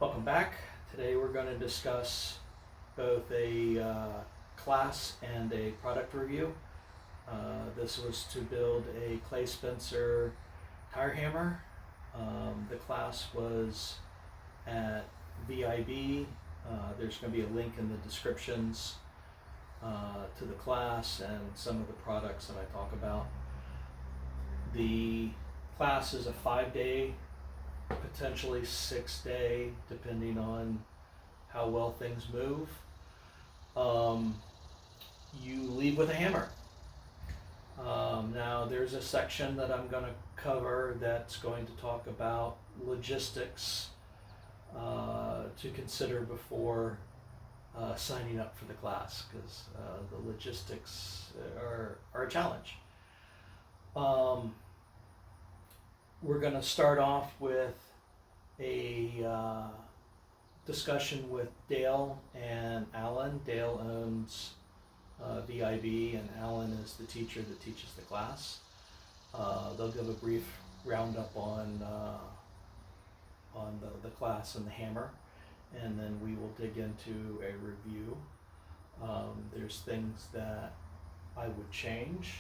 Welcome back. Today we're going to discuss both a class and a product review. This was to build a Clay Spencer tire hammer. The class was at VIB. There's going to be a link in the descriptions to the class and some of the products that I talk about. The class is a 5-day, potentially 6-day, depending on how well things move. You leave with a hammer. Now there's a section that I'm going to cover that's going to talk about logistics to consider before signing up for the class, because the logistics are a challenge. We're going to start off with a discussion with Dale and Alan. Dale owns VIB, and Alan is the teacher that teaches the class. They'll give a brief roundup on the class and the hammer, and then we will dig into a review. There's things that I would change.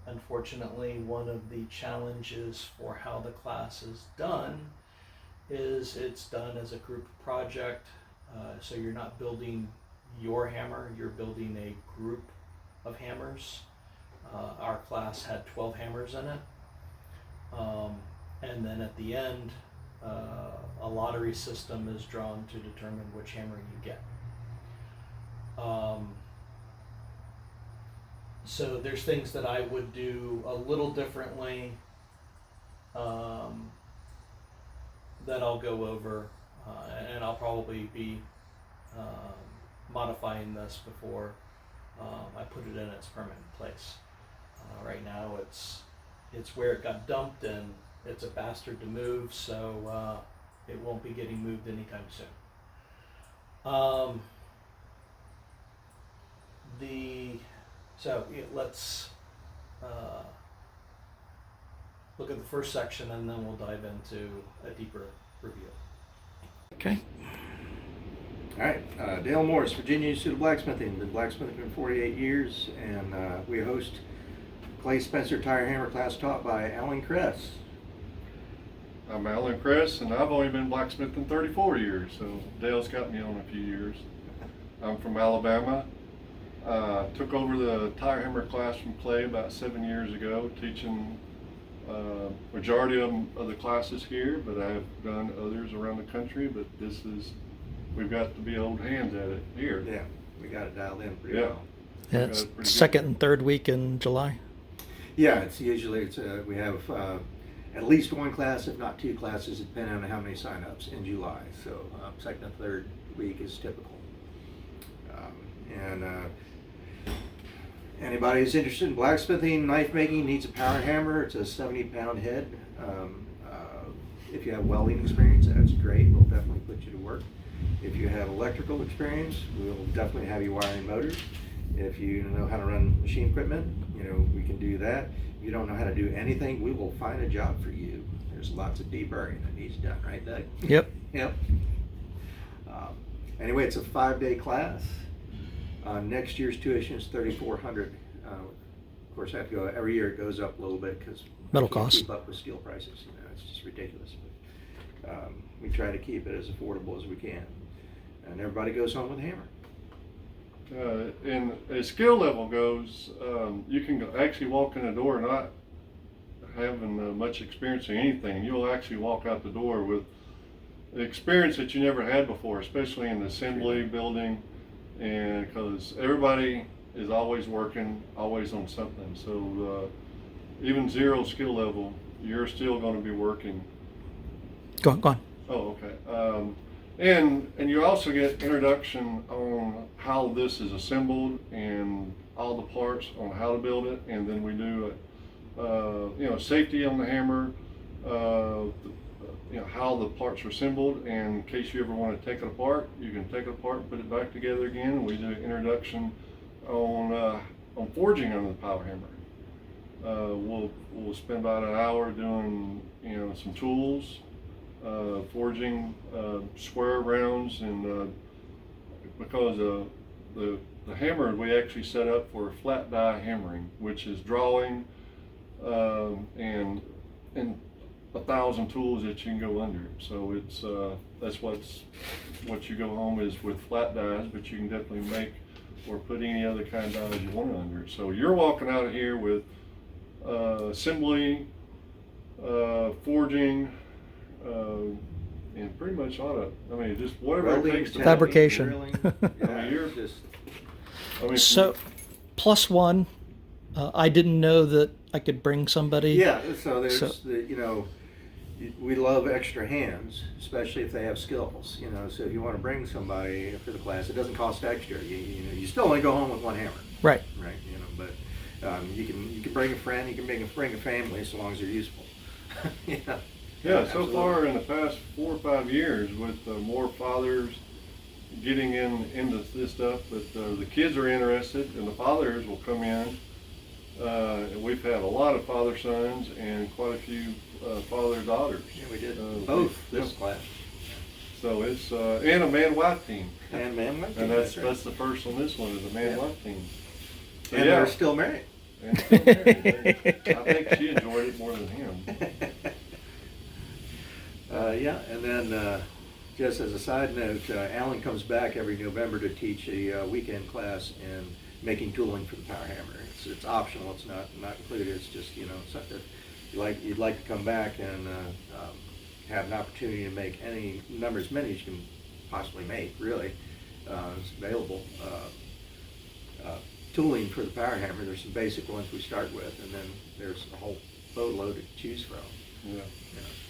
Unfortunately, one of the challenges for how the class is done is it's done as a group project. So you're not building your hammer, you're building a group of hammers. Our class had 12 hammers in it. And then at the end, a lottery system is drawn to determine which hammer you get. So there's things that I would do a little differently that I'll go over, and I'll probably be modifying this before I put it in its permanent place. Right now it's where it got dumped, and it's a bastard to move, so it won't be getting moved anytime soon. Let's look at the first section, and then we'll dive into a deeper review. Okay. All right. Dale Morris, Virginia Institute of Blacksmithing. Been blacksmithing for 48 years, and we host Clay Spencer Tire Hammer class taught by Alan Kress. I'm Alan Kress, and I've only been blacksmithing 34 years, so Dale's got me on a few years. I'm from Alabama. Took over the tire hammer class from Clay about 7 years ago, teaching majority of the classes here, but I have done others around the country, but we've got to be old hands at it here. Yeah, we got it dialed in pretty well. Yeah, it's second and third week in July. Yeah, it's usually we have at least one class, if not two classes, depending on how many sign-ups in July. So second and third week is typical. Anybody who's interested in blacksmithing, knife making, needs a power hammer. It's a 70-pound head. If you have welding experience, that's great. We'll definitely put you to work. If you have electrical experience, we'll definitely have you wiring motors. If you know how to run machine equipment, we can do that. If you don't know how to do anything, we will find a job for you. There's lots of deburring that needs done, right, Doug? Yep. Yep. Anyway, it's a 5-day class. Next year's tuition is $3,400. Of course, I have to go every year. It goes up a little bit because metal we can't costs keep up with steel prices. It's just ridiculous. But, we try to keep it as affordable as we can, and everybody goes home with a hammer. And as skill level goes, you can actually walk in the door not having much experience in anything. You'll actually walk out the door with experience that you never had before, especially in the assembly building. And because everybody is always working, always on something, so even zero skill level, you're still going to be working. Go on. Oh, okay. And you also get introduction on how this is assembled and all the parts on how to build it, and then we do safety on the hammer. How the parts are assembled, and in case you ever want to take it apart, you can take it apart and put it back together again. We do an introduction on forging on the power hammer. We'll spend about an hour doing some tools, forging square rounds, and because the hammer we actually set up for flat die hammering, which is drawing and 1,000 tools that you can go under. So it's that's what you go home is with flat dies, but you can definitely make or put any other kind of dies you want under it. So you're walking out of here with assembly, forging, and pretty much just whatever Welding, it takes to Fabrication. drilling. I Yeah, mean, you're just, So, plus one, I didn't know that I could bring somebody. yeah, so there's, So- we love extra hands, especially if they have skills, so if you want to bring somebody for the class, it doesn't cost extra. You still only go home with one hammer, Right. right? But you can bring a friend, you can bring a family, so long as they're useful. Yeah. Yeah, so Absolutely. far in the past 4 or 5 years, with more fathers getting into this stuff, but the kids are interested, and the fathers will come in. And we've had a lot of father-sons and quite a few father-daughters. Yeah, we did both this class. So it's and a man-wife team, And man, and that's the first on this one is a man-wife team. So and they're still married. and still married. I think she enjoyed it more than him. Yeah, and then just as a side note, Alan comes back every November to teach a weekend class in making tooling for the power hammer. It's optional. It's not included. It's just something you'd like to come back and have an opportunity to make any number as many as you can possibly make. Really, it's available. Tooling for the power hammer. There's some basic ones we start with, and then there's a whole boatload to choose from. Yeah.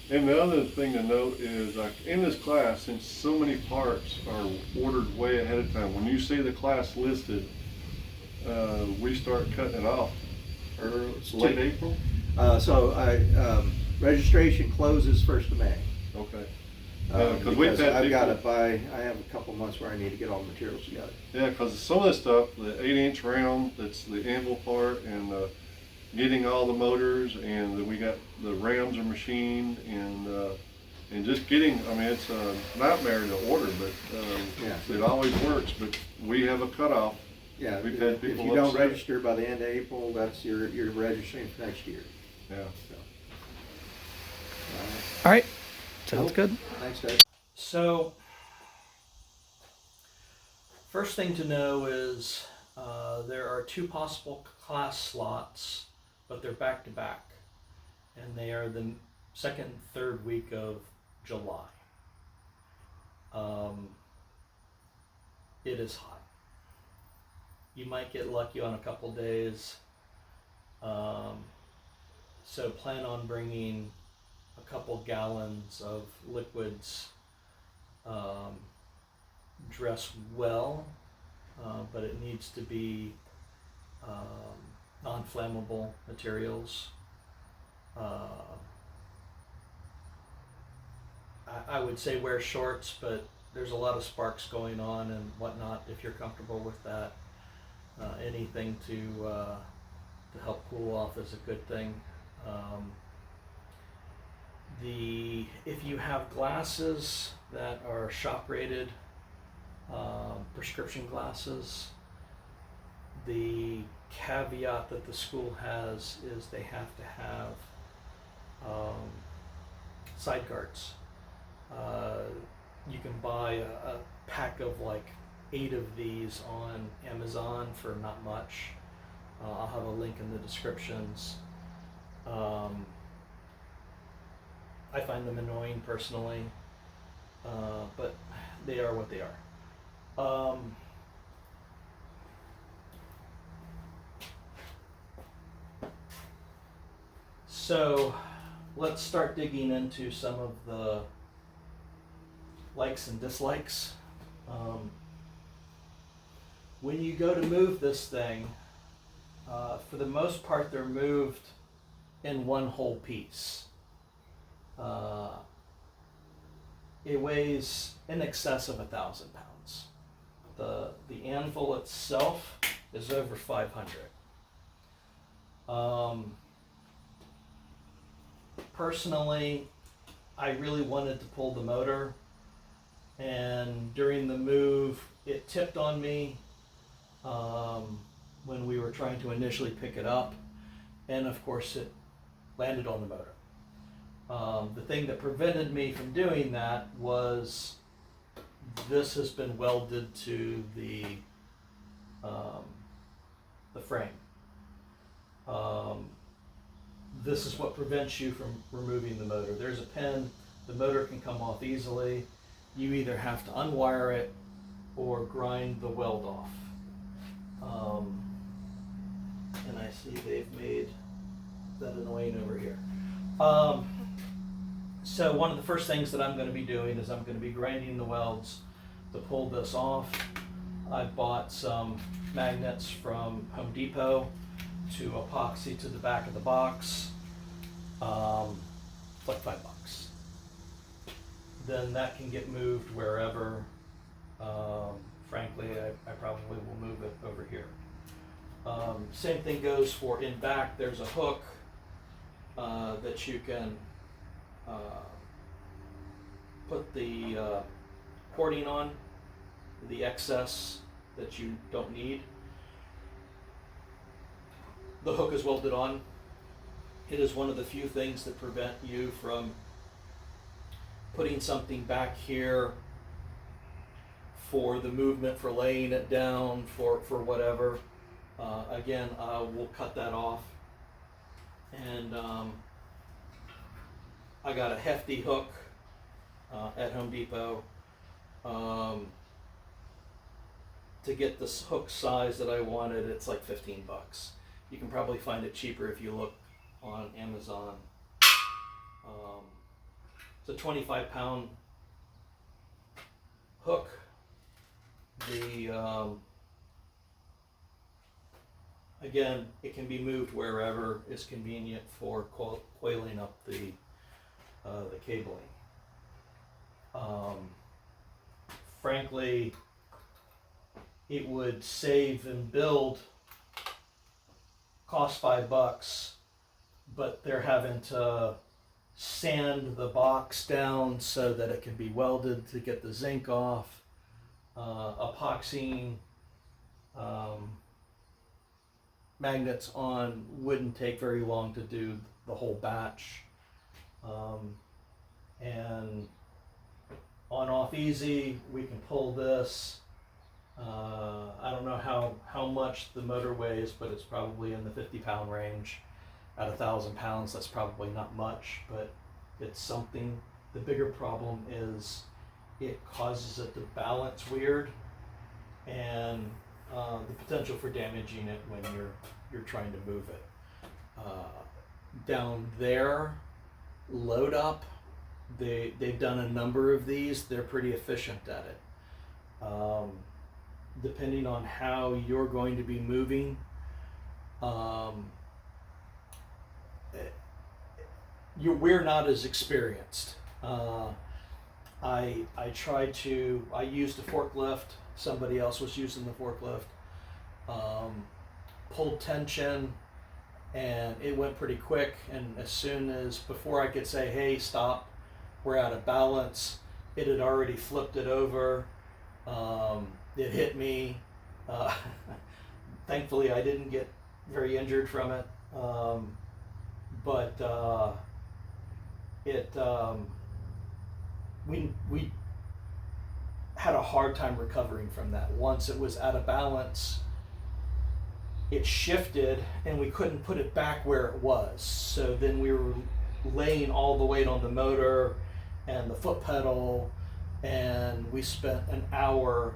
And the other thing to note is, like in this class, since so many parts are ordered way ahead of time, when you see the class listed, we start cutting it off late April. Registration closes 1st of May. Okay. Because I've got it I have a couple months where I need to get all the materials together. Yeah, because some of this stuff, the 8-inch round, that's the anvil part, and getting all the motors, and we got the rams are machined, and just getting, it's a nightmare to order, but it always works. But we have a cutoff. Yeah, We've had if people you don't upset. register by the end of April, that's you're registering for next year. Yeah. All right. Sounds good. Thanks, Dave. So, first thing to know is there are 2 possible class slots, but they're back to back, and they are the 2nd, 3rd week of July. It is hot. You might get lucky on a couple days, so plan on bringing a couple gallons of liquids. Dress well, but it needs to be non-flammable materials. I would say wear shorts, but there's a lot of sparks going on and whatnot. If you're comfortable with that, anything to help cool off is a good thing. If you have glasses that are shop rated, prescription glasses, the caveat that the school has is they have to have side guards. You can buy a pack of like 8 of these on Amazon for not much. I'll have a link in the descriptions. I find them annoying personally, but they are what they are. So let's start digging into some of the likes and dislikes. When you go to move this thing, for the most part they're moved in one whole piece. It weighs in excess of 1,000 pounds. The anvil itself is over 500. Personally, I really wanted to pull the motor, and during the move, it tipped on me when we were trying to initially pick it up, and of course it landed on the motor. The thing that prevented me from doing that was this has been welded to the frame. This is what prevents you from removing the motor. There's a pin, the motor can come off easily. You either have to unwire it or grind the weld off. And I see they've made that annoying over here. So one of the first things that I'm going to be doing is I'm going to be grinding the welds to pull this off. I bought some magnets from Home Depot to epoxy to the back of the box. It's like $5. Then that can get moved wherever. Frankly, I probably will move it over here. Same thing goes for in back. There's a hook that you can put the cording on, the excess that you don't need. The hook is welded on. It is one of the few things that prevent you from putting something back here for the movement, for laying it down, for whatever. Again, we'll cut that off. And I got a hefty hook at Home Depot to get this hook size that I wanted. It's like $15. You can probably find it cheaper if you look on Amazon. It's a 25-pound hook. Again, it can be moved wherever is convenient for coiling up the cabling. Frankly, it would save and build, cost $5, but they're having to sand the box down so that it can be welded to get the zinc off. Epoxying magnets on wouldn't take very long to do the whole batch. And on off easy, we can pull this. I don't know how much the motor weighs, but it's probably in the 50-pound range. At 1,000 pounds, that's probably not much, but it's something. The bigger problem is it causes it to balance weird, and the potential for damaging it when you're trying to move it. Down there, load up. They've done a number of these. They're pretty efficient at it. Depending on how you're going to be moving, we're not as experienced. I used a forklift. Somebody else was using the forklift. Pulled tension, and it went pretty quick. And as soon as, before I could say, "Hey, stop, we're out of balance," it had already flipped it over. It hit me. Thankfully, I didn't get very injured from it. We had a hard time recovering from that. Once it was out of balance, it shifted and we couldn't put it back where it was. So then we were laying all the weight on the motor and the foot pedal, and we spent an hour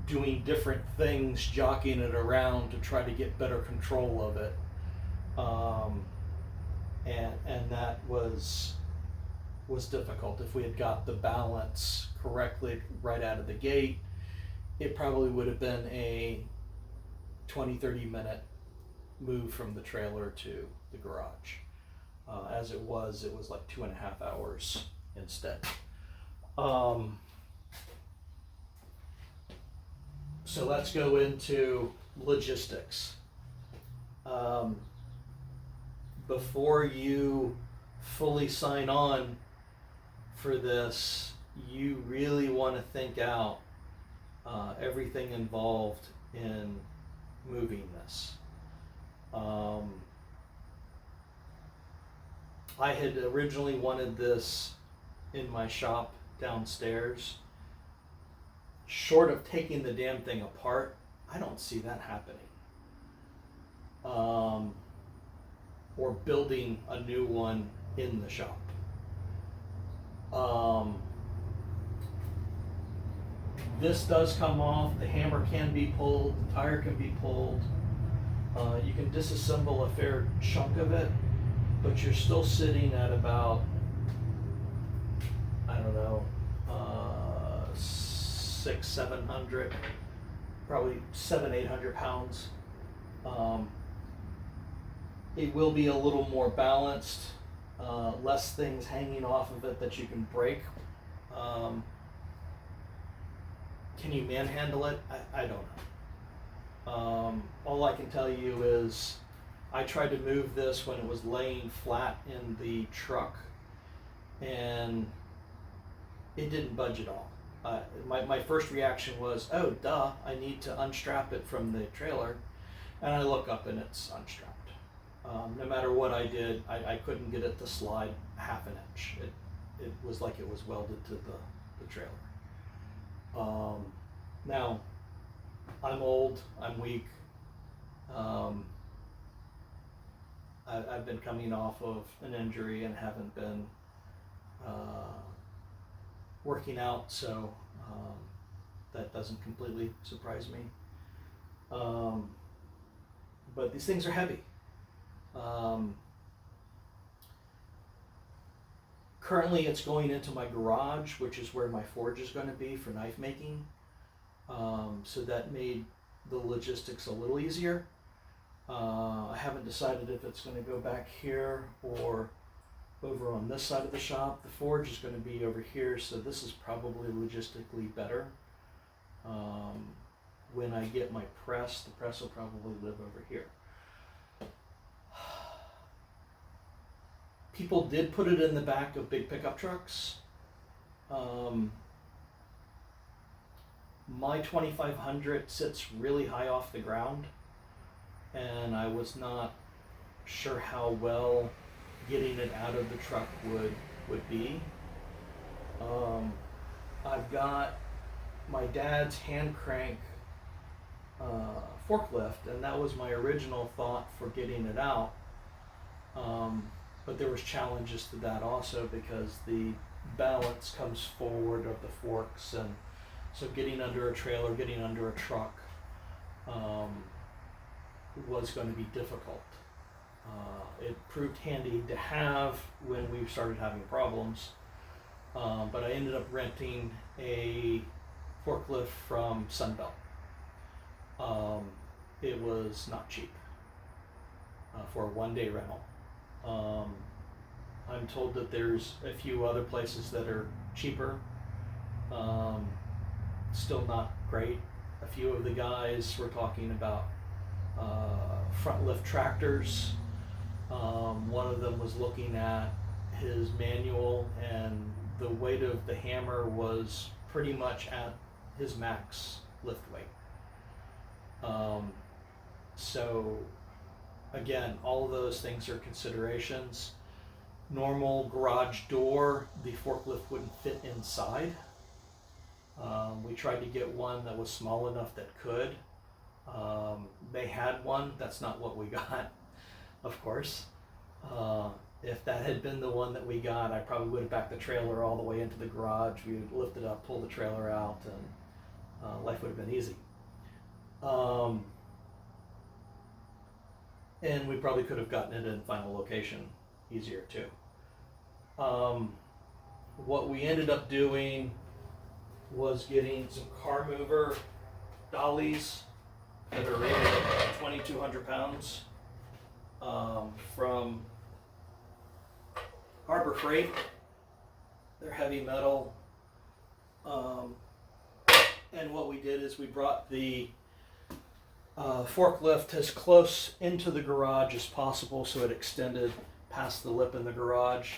doing different things, jockeying it around to try to get better control of it. And that was difficult. If we had got the balance correctly right out of the gate, it probably would have been a 20-30 minute move from the trailer to the garage. As it was like 2.5 hours instead. So let's go into logistics. Before you fully sign on for this, you really want to think out everything involved in moving this. I had originally wanted this in my shop downstairs. Short of taking the damn thing apart, I don't see that happening. Or building a new one in the shop. This does come off, the hammer can be pulled, the tire can be pulled. You can disassemble a fair chunk of it, but you're still sitting at about, I don't know, 600-700, probably 700-800 pounds. It will be a little more balanced, less things hanging off of it that you can break. Can you manhandle it? I don't know. All I can tell you is I tried to move this when it was laying flat in the truck, and it didn't budge at all. My first reaction was, oh, duh, I need to unstrap it from the trailer, and I look up and it's unstrapped. No matter what I did, I couldn't get it to slide half an inch. It was like it was welded to the trailer. Now, I'm old, I'm weak. I've been coming off of an injury and haven't been working out, so that doesn't completely surprise me. But these things are heavy. Currently it's going into my garage, which is where my forge is going to be for knife making. So that made the logistics a little easier. I haven't decided if it's going to go back here or over on this side of the shop. The forge is going to be over here, so this is probably logistically better. When I get my press, the press will probably live over here. People did put it in the back of big pickup trucks. My 2500 sits really high off the ground, and I was not sure how well getting it out of the truck would be. I've got my dad's hand crank forklift, and that was my original thought for getting it out. But there was challenges to that also because the balance comes forward of the forks, and so getting under a trailer, getting under a truck was going to be difficult. It proved handy to have when we started having problems, but I ended up renting a forklift from Sunbelt. It was not cheap for a one-day rental. I'm told that there's a few other places that are cheaper, still not great. A few of the guys were talking about front lift tractors. One of them was looking at his manual, and the weight of the hammer was pretty much at his max lift weight. So again, all of those things are considerations. Normal garage door, the forklift wouldn't fit inside. We tried to get one that was small enough that could. They had one, that's not what we got, of course. If that had been the one that we got, I probably would have backed the trailer all the way into the garage. We would lift it up, pull the trailer out, and life would have been easy. And we probably could have gotten it in final location easier too. What we ended up doing was getting some car mover dollies that are rated at 2,200 pounds from Harbor Freight. They're heavy metal. And what we did is we brought the forklift as close into the garage as possible so it extended past the lip in the garage.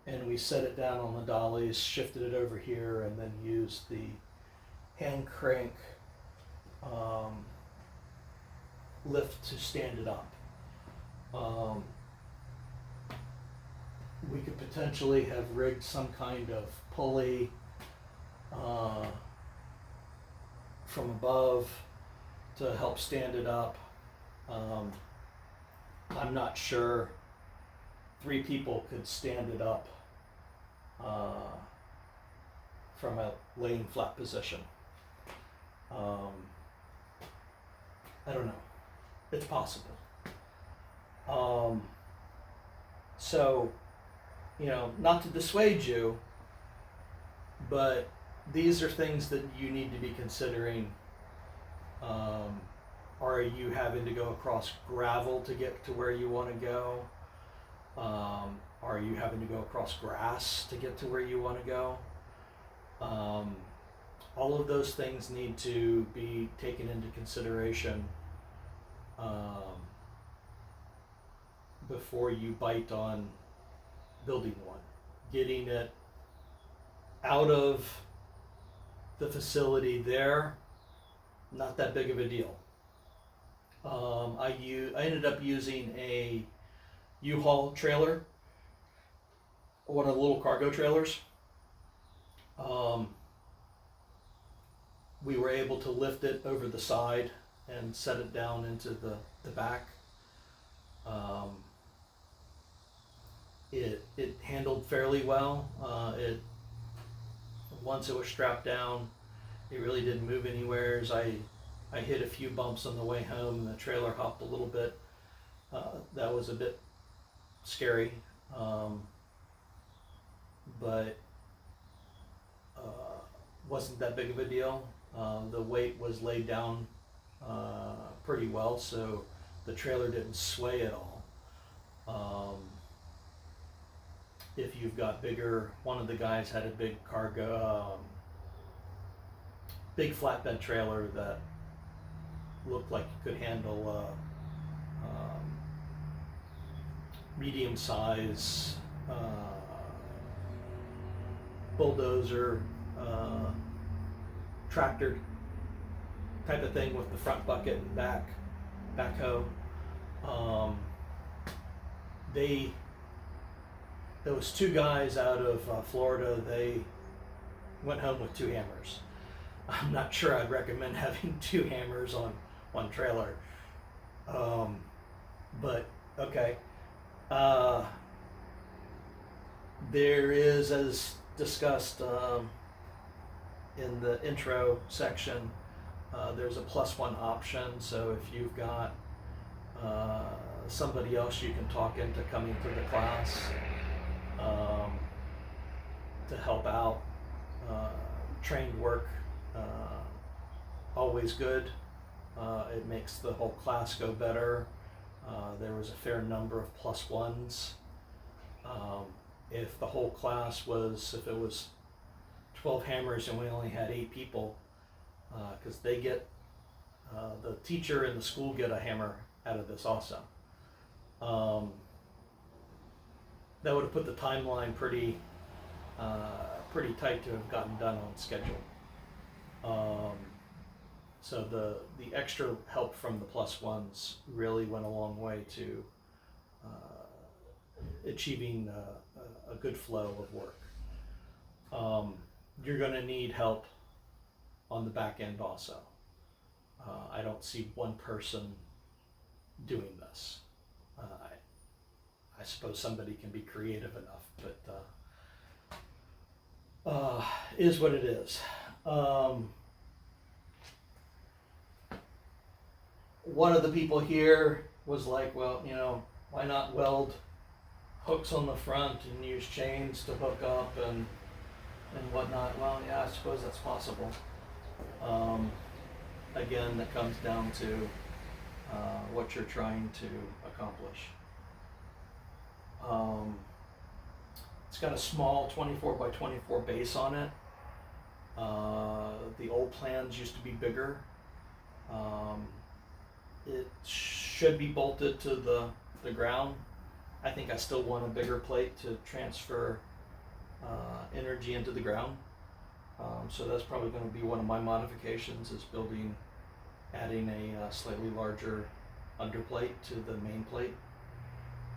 and we set it down on the dollies, shifted it over here, and then used the hand crank lift to stand it up. We could potentially have rigged some kind of pulley from above to help stand it up. I'm not sure 3 people could stand it up from a laying flat position. I don't know. It's possible. So, you know, not to dissuade you, but these are things that you need to be considering. Are you having to go across gravel to get to where you want to go? Are you having to go across grass to get to where you want to go? All of those things need to be taken into consideration before you bite on building one. Getting it out of the facility there, not that big of a deal. I ended up using a U-Haul trailer, one of the little cargo trailers. We were able to lift it over the side and set it down into the back. It handled fairly well. Once it was strapped down, it really didn't move anywhere. I hit a few bumps on the way home, and the trailer hopped a little bit. That was a bit scary, but wasn't that big of a deal. The weight was laid down pretty well, so the trailer didn't sway at all. If you've got bigger, one of the guys had a big cargo, big flatbed trailer that looked like it could handle medium size bulldozer, tractor type of thing with the front bucket and backhoe. Those 2 guys out of Florida, they went home with 2 hammers. I'm not sure I'd recommend having 2 hammers on one trailer. But okay. There is, as discussed in the intro section, there's a +1 option. So if you've got somebody else you can talk into coming to the class to help out, trained work, always good. It makes the whole class go better. There was a fair number of +1s. If the whole class if it was 12 hammers and we only had 8 people, because they get, the teacher and the school get a hammer out of this also. That would have put the timeline pretty tight to have gotten done on schedule. So the extra help from the +1s really went a long way to achieving a good flow of work. You're going to need help on the back end also. I don't see one person doing this. I suppose somebody can be creative enough, but is what it is. One of the people here was like, well, you know, why not weld hooks on the front and use chains to hook up and whatnot? Well, yeah, I suppose that's possible. Again, that comes down to what you're trying to accomplish. It's got a small 24 by 24 base on it. The old plans used to be bigger. It should be bolted to the ground. I think I still want a bigger plate to transfer energy into the ground. So that's probably going to be one of my modifications, is adding a slightly larger underplate to the main plate.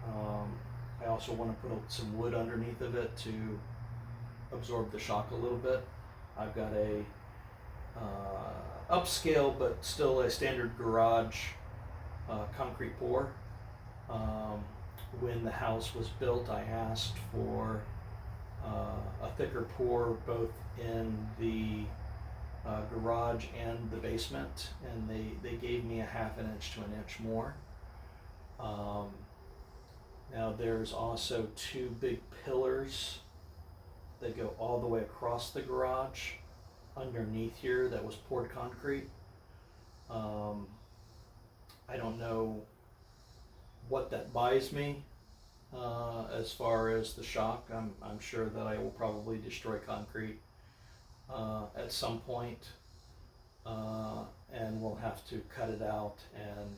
I also want to put some wood underneath of it to absorb the shock a little bit. I've got a upscale but still a standard garage concrete pour. When the house was built, I asked for a thicker pour both in the garage and the basement, and they gave me a ½ inch to an inch more. Now there's also 2 big pillars that go all the way across the garage underneath here that was poured concrete. I don't know what that buys me as far as the shock. I'm sure that I will probably destroy concrete at some point, and we'll have to cut it out and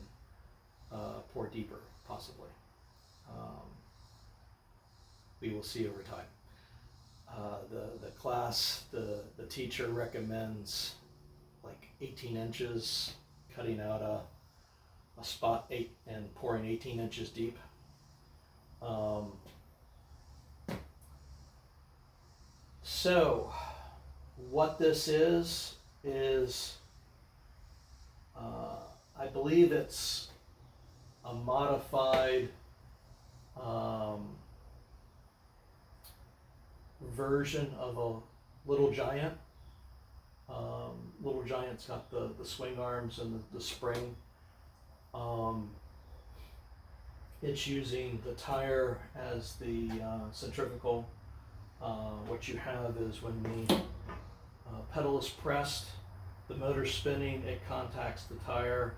pour deeper, possibly. We will see over time. The class, the teacher recommends like 18 inches, cutting out a spot 8 and pouring 18 inches deep. So what this is I believe it's a modified version of a Little Giant. Little Giant's got the swing arms and the spring. It's using the tire as the centrifugal. What you have is when the pedal is pressed, the motor's spinning, it contacts the tire.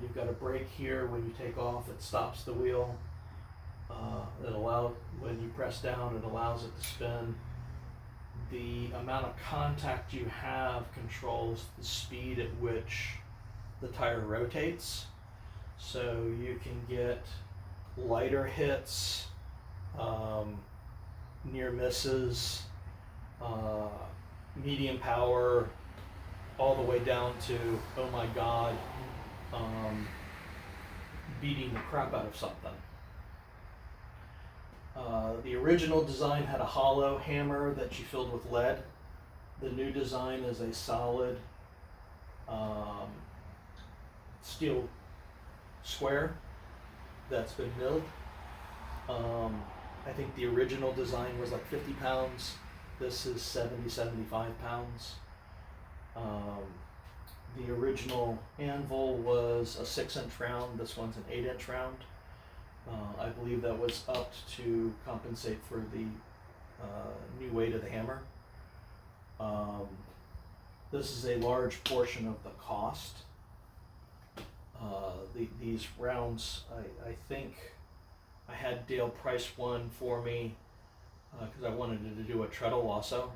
You've got a brake here. When you take off, it stops the wheel. When you press down, it allows it to spin. The amount of contact you have controls the speed at which the tire rotates. So you can get lighter hits, near misses, medium power, all the way down to, oh my God, beating the crap out of something. The original design had a hollow hammer that you filled with lead. The new design is a solid steel square that's been milled. I think the original design was like 50 pounds. This is 75 pounds. The original anvil was a 6-inch round. This one's an 8-inch round. I believe that was upped to compensate for the new weight of the hammer. This is a large portion of the cost. These rounds, I think I had Dale price one for me because I wanted to do a treadle also,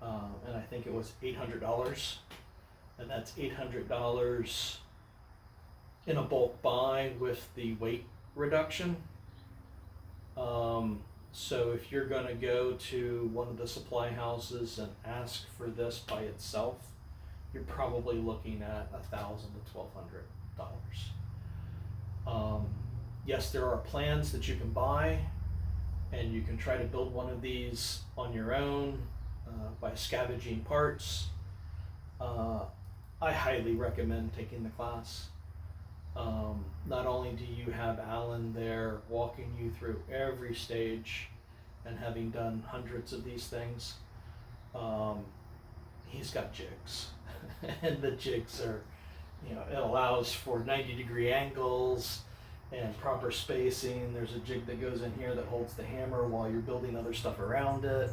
and I think it was $800, and that's $800 in a bulk buy with the weight reduction. So if you're going to go to one of the supply houses and ask for this by itself, you're probably looking at $1,000 to $1,200. Yes, there are plans that you can buy, and you can try to build one of these on your own by scavenging parts. I highly recommend taking the class. Not only do you have Alan there walking you through every stage and having done hundreds of these things, he's got jigs. And the jigs are, it allows for 90-degree angles and proper spacing. There's a jig that goes in here that holds the hammer while you're building other stuff around it.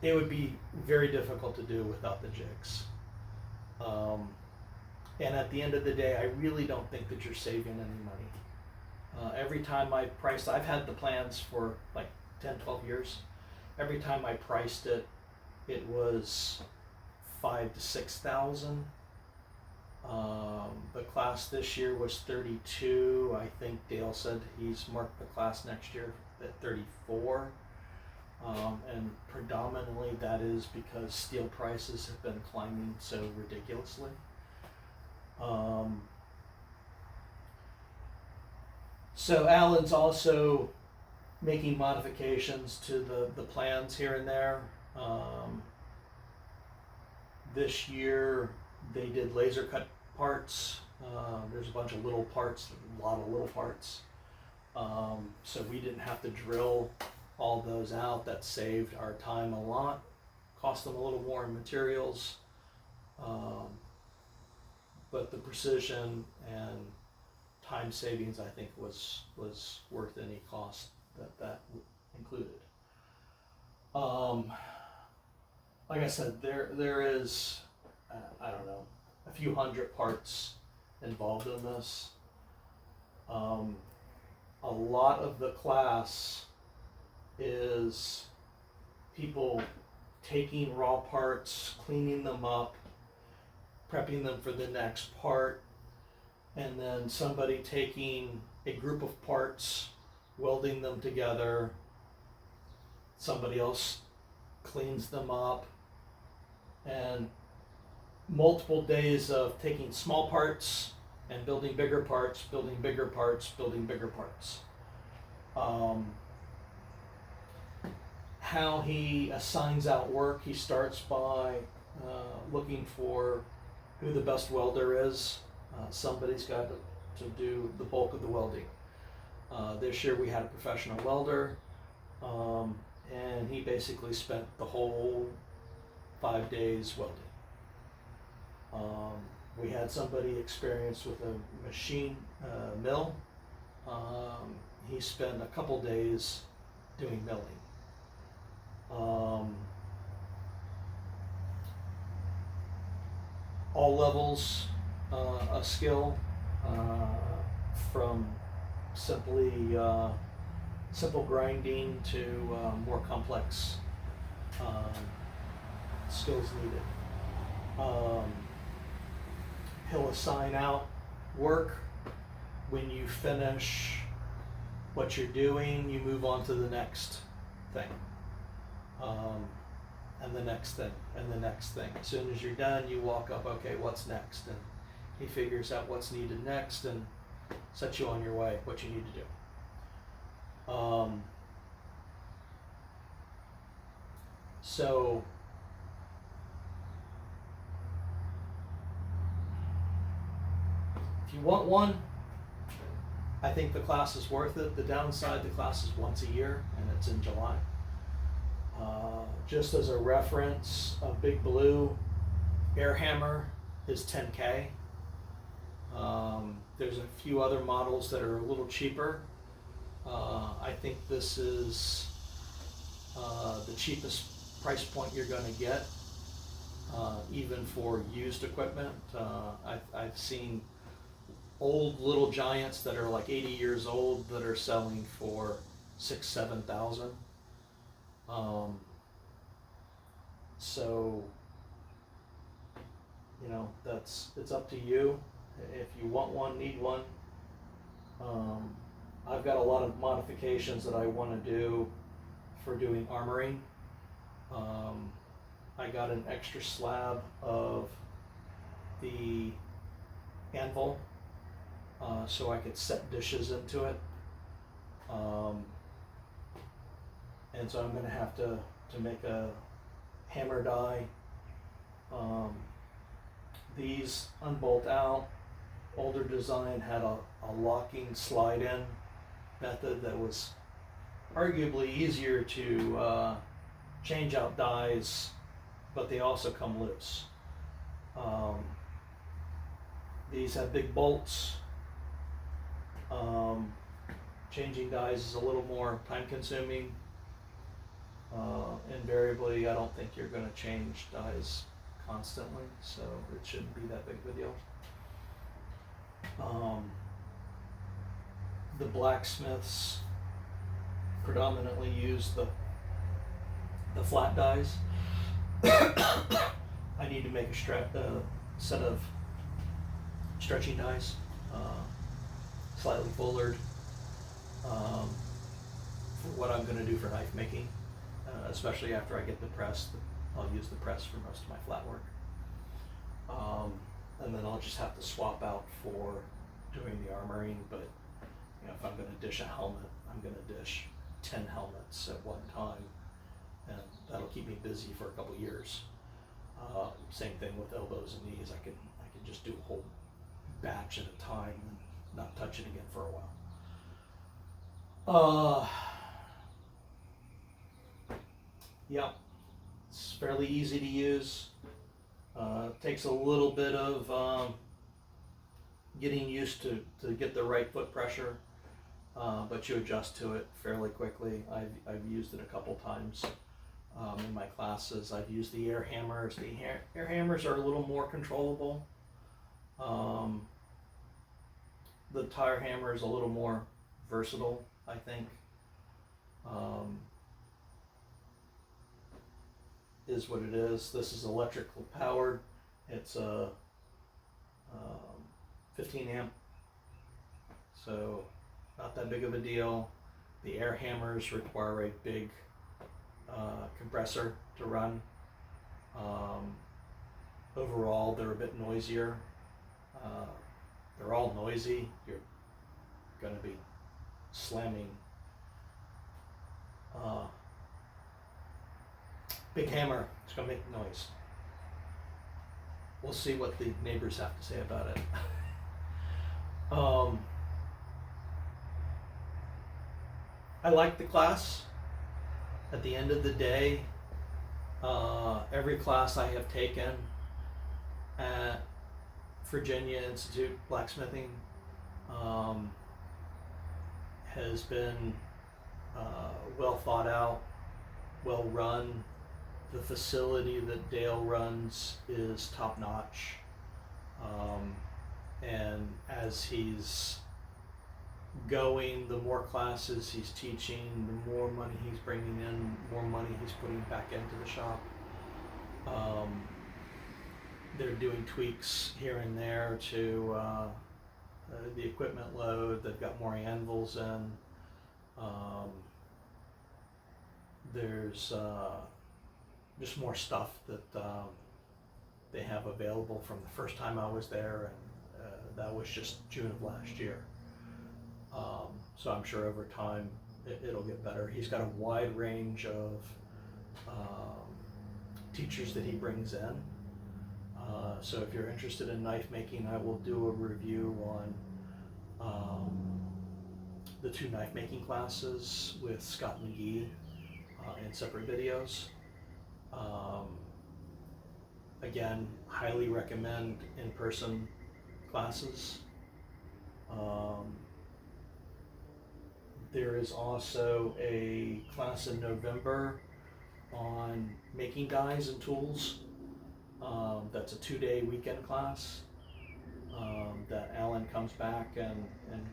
It would be very difficult to do without the jigs. And at the end of the day, I really don't think that you're saving any money. Every time I've had the plans for like 10, 12 years. Every time I priced it, it was $5,000 to $6,000. The class this year was 32. I think Dale said he's marked the class next year at 34. And predominantly that is because steel prices have been climbing so ridiculously. So Alan's also making modifications to the plans here and there. This year they did laser cut parts. There's a bunch of little parts, a lot of little parts. So we didn't have to drill all those out. That saved our time a lot, cost them a little more in materials. But the precision and time savings, I think, was worth any cost that included. Like I said, there is, I don't know, a few hundred parts involved in this. A lot of the class is people taking raw parts, cleaning them up, prepping them for the next part, and then somebody taking a group of parts, welding them together, somebody else cleans them up, and multiple days of taking small parts and building bigger parts, building bigger parts, building bigger parts. How he assigns out work, he starts by looking for who the best welder is. Somebody's got to do the bulk of the welding. This year we had a professional welder, and he basically spent the whole 5 days welding. We had somebody experienced with a machine mill. He spent a couple days doing milling. All levels of skill, from simple grinding to more complex skills needed. He'll assign out work. When you finish what you're doing, you move on to the next thing, and the next thing, and the next thing. As soon as you're done, you walk up, okay, what's next? And he figures out what's needed next and sets you on your way, what you need to do. So if you want one, I think the class is worth it. The downside, the class is once a year, and it's in July. Just as a reference, a Big Blue air hammer is $10K. There's a few other models that are a little cheaper. I think this is the cheapest price point you're going to get, even for used equipment. I've seen old little giants that are like 80 years old that are selling for $6,000-7,000. So, you know, it's up to you. If you want one, need one. I've got a lot of modifications that I want to do for doing armoring. I got an extra slab of the anvil, so I could set dishes into it. And so I'm going to have to make a hammer die. These unbolt out. Older design had a locking slide-in method that was arguably easier to change out dies, but they also come loose. These have big bolts. Changing dies is a little more time-consuming. Invariably, I don't think you're going to change dies constantly, so it shouldn't be that big of a deal. The blacksmiths predominantly use the flat dies. I need to make a set of stretching dies, slightly fullered, for what I'm going to do for knife making, especially after I get the press. I'll use the press for most of my flat work. And then I'll just have to swap out for doing the armoring, but you know, if I'm going to dish a helmet, I'm going to dish 10 helmets at one time, and that'll keep me busy for a couple years. Same thing with elbows and knees. I can just do a whole batch at a time and not touch it again for a while. Yeah, it's fairly easy to use. Takes a little bit of getting used to get the right foot pressure, but you adjust to it fairly quickly. I've used it a couple times in my classes. I've used the air hammers. The air hammers are a little more controllable. The tire hammer is a little more versatile, I think. Is what it is. This is electrical powered. It's a 15 amp, so not that big of a deal. The air hammers require a big compressor to run. Overall, they're a bit noisier. They're all noisy. You're going to be slamming big hammer. It's going to make noise. We'll see what the neighbors have to say about it. I like the class. At the end of the day, every class I have taken at Virginia Institute Blacksmithing has been well thought out, well run. The facility that Dale runs is top notch. And as he's going, the more classes he's teaching, the more money he's bringing in, more money he's putting back into the shop. They're doing tweaks here and there to the equipment load. They've got more anvils in. There's just more stuff that they have available from the first time I was there, and that was just June of last year. So I'm sure over time it'll get better. He's got a wide range of teachers that he brings in. So if you're interested in knife making, I will do a review on the 2 knife making classes with Scott McGee in separate videos. Again, highly recommend in-person classes. There is also a class in November on making dies and tools. That's a 2-day weekend class that Alan comes back and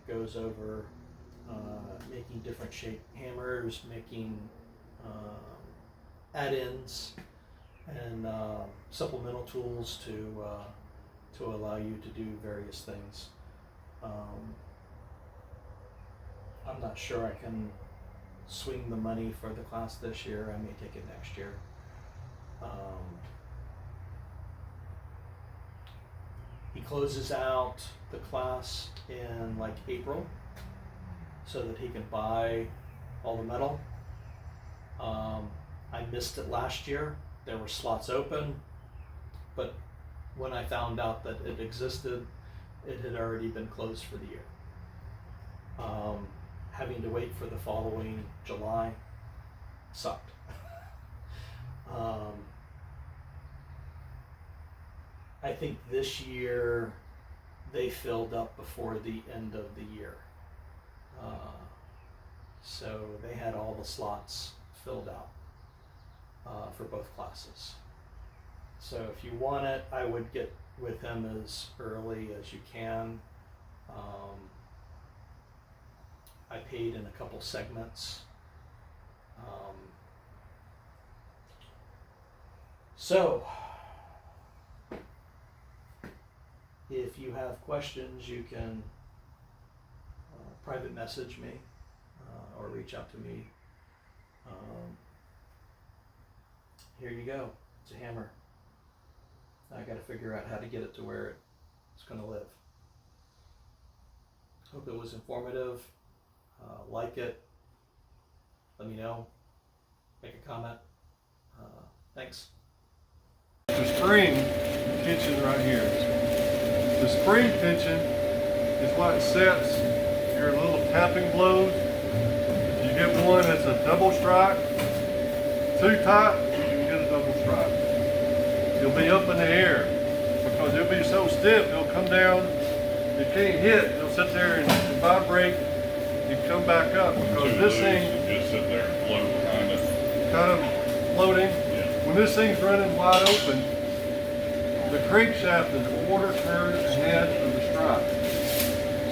goes over making different shaped hammers, making add-ins and supplemental tools to allow you to do various things. I'm not sure I can swing the money for the class this year. I may take it next year. He closes out the class in like April so that he can buy all the metal. I missed it last year. There were slots open, but when I found out that it existed, it had already been closed for the year. Having to wait for the following July sucked. I think this year they filled up before the end of the year. So they had all the slots filled out for both classes. So if you want it, I would get with him as early as you can. I paid in a couple segments. So If you have questions, you can private message me or reach out to me. Here you go. It's a hammer. I got to figure out how to get it to where it's going to live. Hope it was informative. Like it. Let me know. Make a comment. Thanks. The spring tension right here. The spring tension is what sets your little tapping blows. If you get one that's a double strike, too tight, you get a double strike. You'll be up in the air because it'll be so stiff, it'll come down. You can't hit, it'll sit there and vibrate and come back up because this thing just sit there and float kind of floating. When this thing's running wide open, the crankshaft is a quarter turn ahead of the strike.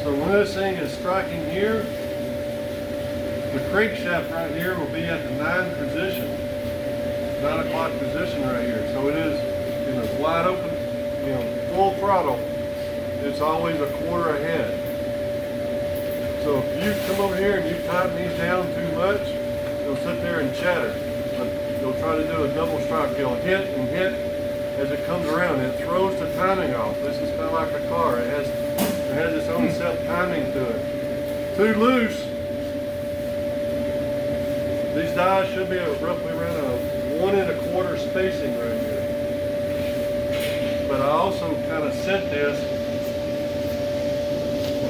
So when this thing is striking here, the crankshaft right here will be at the 9 position, 9 o'clock position right here. So it is, wide open, full throttle. It's always a quarter ahead. So if you come over here and you tighten these down too much, they'll sit there and chatter. But they'll try to do a double strike. They'll hit and hit as it comes around. It throws the timing off. This is kind of like a car. It has its own set timing to it. Too loose. These dies should be roughly around a 1 1/4 spacing right here. But I also kind of set this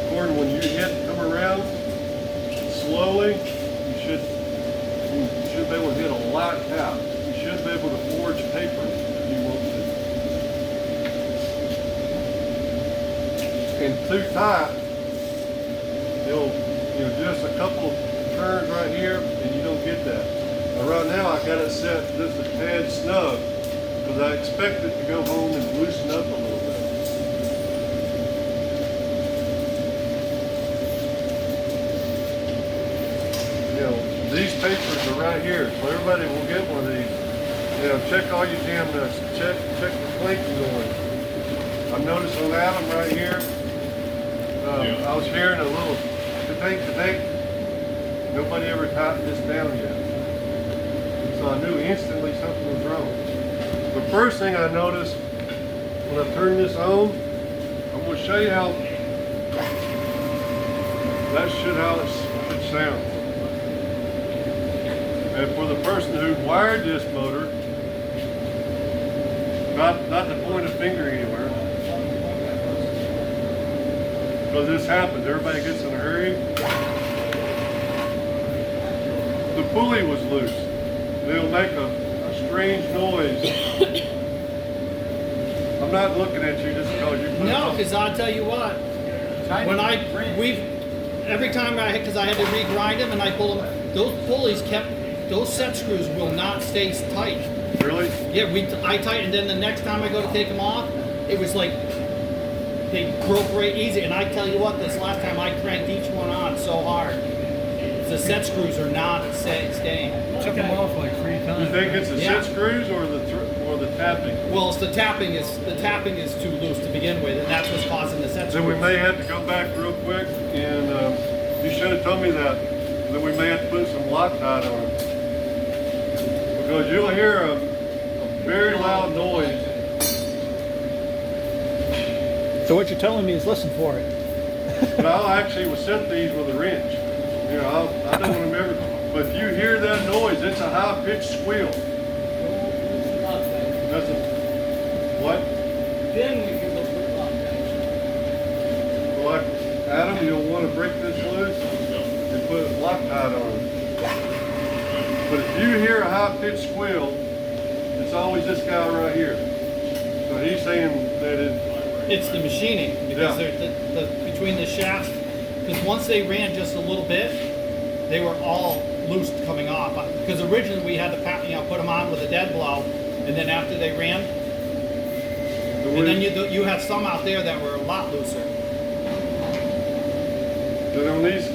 according when you come around slowly. You should be able to hit a light tap. You should be able to forge paper if you want to. And too tight, it'll just a couple turns right here, and you don't get that. Now right now I got it set just a tad snug because I expect it to go home and loosen up a little bit. These papers are right here, so everybody will get one of these. Check all your damn nuts. Check the clinking going. I'm noticing on Adam right here. I was hearing a little ka-tank. Nobody ever tightened this down yet. So I knew instantly something was wrong. The first thing I noticed when I turned this on, I'm going to show you how that should sound. And for the person who wired this motor, not to point a finger anywhere, because this happens, everybody gets in a hurry. The pulley was loose. It'll make a strange noise. I'm not looking at you just because you put it No, on. because I'll tell you what. When every time because I had to regrind them and I pull them, those pulleys those set screws will not stay tight. Really? Yeah, I tightened, and then the next time I go to take them off, it was like they broke right easy. And I tell you what, this last time I cranked each one on so hard, the set screws are not staying. Took them off like 3 times. You think it's the Yeah. set screws or the tapping? Well, it's the tapping is too loose to begin with, and that's what's causing the set Then screws. we may have to go back real quick, and you should have told me that. Then we may have to put some Loctite on it. Because you'll hear a very loud noise. So what you're telling me is listen for it. But I'll actually set these with a wrench. I don't remember. But if you hear that noise, it's a high-pitched squeal. That's what? Then we can look for Loctite. Like, Adam, you'll want to break this loose and put Loctite on it. But if you hear a high-pitched squeal, it's always this guy right here. So he's saying that It's the machining because Yeah. they're between the shafts. Because once they ran just a little bit, they were all loose coming off. Because originally we had to put them on with a dead blow, and then after they ran, and then you have some out there that were a lot looser. Then on these,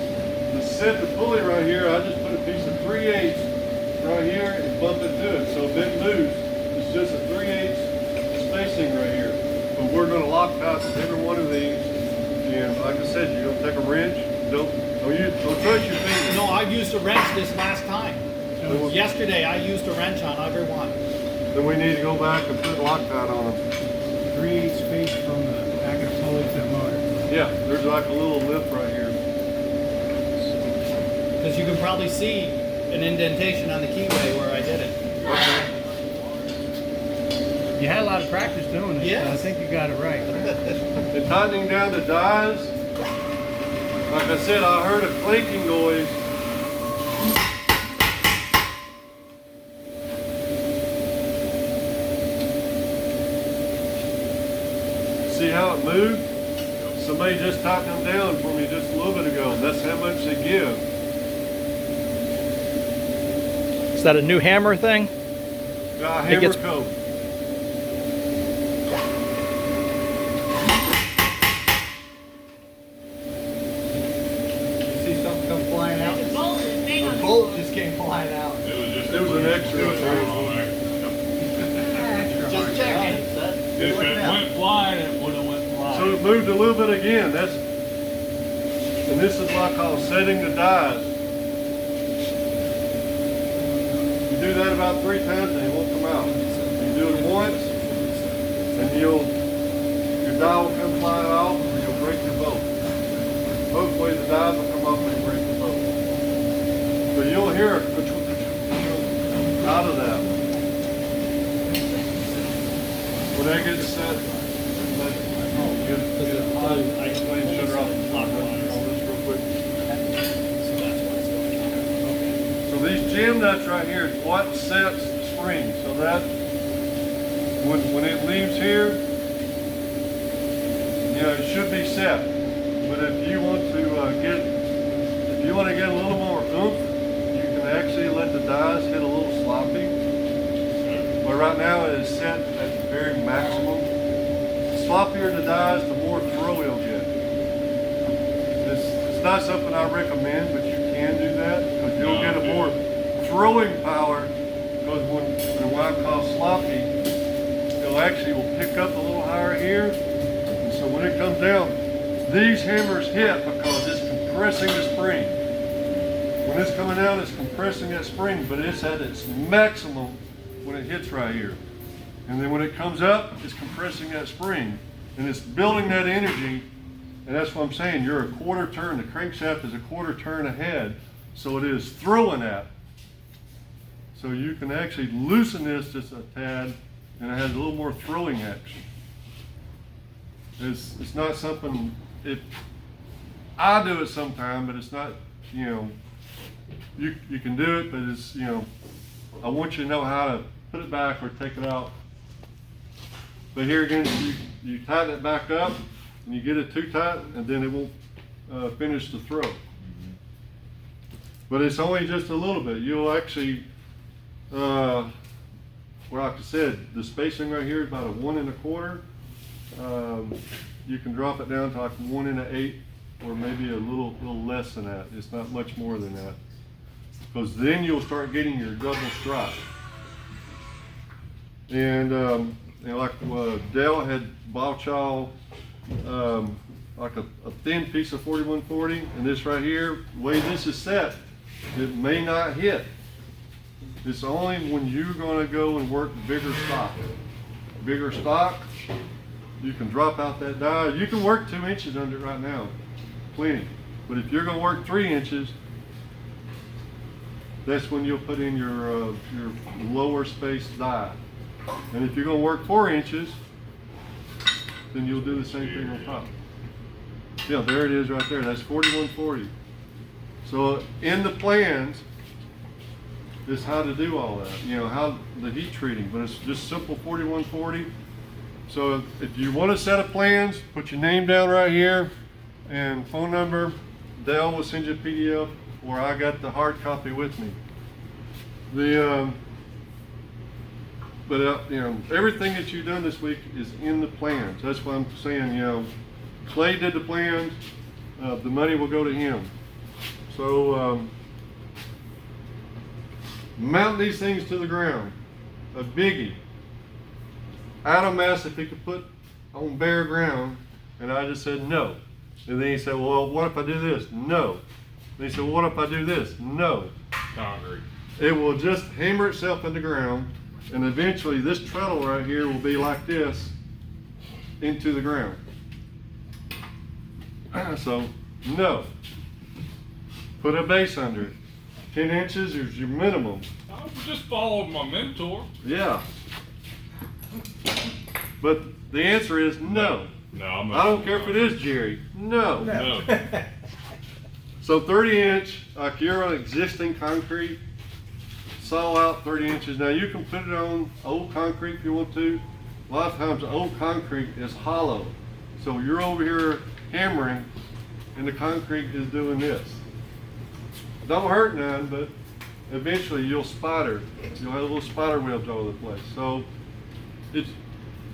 the pulley right here, I just put a piece of 3/8 right here and bump it to it. So if it moves, it's just a 3/8 spacing right here. But we're gonna lock out every one of these. And like I said, you're gonna take a wrench. Don't touch your fingers. No, I used a wrench this last time. Yesterday, I used a wrench on every one. Then we need to go back and put Loctite on them. 3/8 space from the back of the pulley to the motor. Yeah, there's like a little lip right here. Because you can probably see an indentation on the keyway where I did it. You had a lot of practice doing this, so I Yes. think you got it right. And tightening down the dies, like I said, I heard a clanking noise. See how it moved? Somebody just tightened them down for me just a little bit ago. That's how much they give. Is that a new hammer thing? Got a It hammer gets- coat. See something come flying out? The bolt just came flying out. It was an extra right there. Just checking. If it went flying, it would have went flying. So it moved a little bit again. And this is what I call setting the dies. You do that about 3 times and it won't come out. You do it once, and your die will come flying off, or you'll break your bolt. Hopefully the dies will come off and you break the bolt. So you'll hear it out of that. When that gets set, I shut her off. So these jam nuts right here is what sets the spring. So that when it leaves here, you know, it should be set. But if you want to get a little more oomph, you can actually let the dies hit a little sloppy. But right now it is set at the very maximum. The sloppier the dies, the more throw you'll get. It's not something I recommend, but you can do that because you'll get a more throwing power. Because when what I call sloppy, it'll actually will pick up a little higher here. And so when it comes down, these hammers hit because it's compressing the spring. When it's coming down, it's compressing that spring, but it's at its maximum when it hits right here. And then when it comes up, it's compressing that spring. And it's building that energy. And that's what I'm saying. You're a quarter turn. The crankshaft is a quarter turn ahead. So it is throwing at. So you can actually loosen this just a tad, and it has a little more throwing action. It's not something, I do it sometime, but it's not, you know, you can do it, but it's, you know, I want you to know how to put it back or take it out. But here again, you tighten it back up, and you get it too tight, and then it won't finish the throw. But it's only just a little bit. You'll actually, well, like I said, the spacing right here is about a 1 1/4. You can drop it down to like 1 1/8, or maybe a little less than that. It's not much more than that, because then you'll start getting your double strike. And you know, like Dale had Balchow, like a thin piece of 4140, and this right here, the way this is set, it may not hit. It's only when you're going to go and work bigger stock. Bigger stock, you can drop out that die. You can work 2 inches under it right now, plenty. But if you're going to work 3 inches, that's when you'll put in your lower space die. And if you're going to work 4 inches, then you'll do the same thing on top. Yeah, there it is right there. That's 4140. So in the plans is how to do all that. You know, how the heat treating, but it's just simple 4140. So if you want a set of plans, put your name down right here and phone number. Dale will send you a PDF, or I got the hard copy with me. But you know, everything that you've done this week is in the plans. That's what I'm saying. You know, Clay did the plans. The money will go to him. So mount these things to the ground. A biggie. Adam asked if he could put on bare ground, and I just said no. And then he said, well, what if I do this? No. And he said, well, what if I do this? No. Concrete. It will just hammer itself in the ground, and eventually this treadle right here will be like this into the ground. So, no. Put a base under it. 10 inches is your minimum. I just followed my mentor. Yeah. But the answer is no. No, I'm I don't care if it is Jerry. No. No. So 30-inch, like your existing concrete, saw out 30 inches. Now you can put it on old concrete if you want to. A lot of times old concrete is hollow. So you're over here hammering and the concrete is doing this. Don't hurt none, but eventually you'll spider. You'll have little spider webs all over the place. So it's,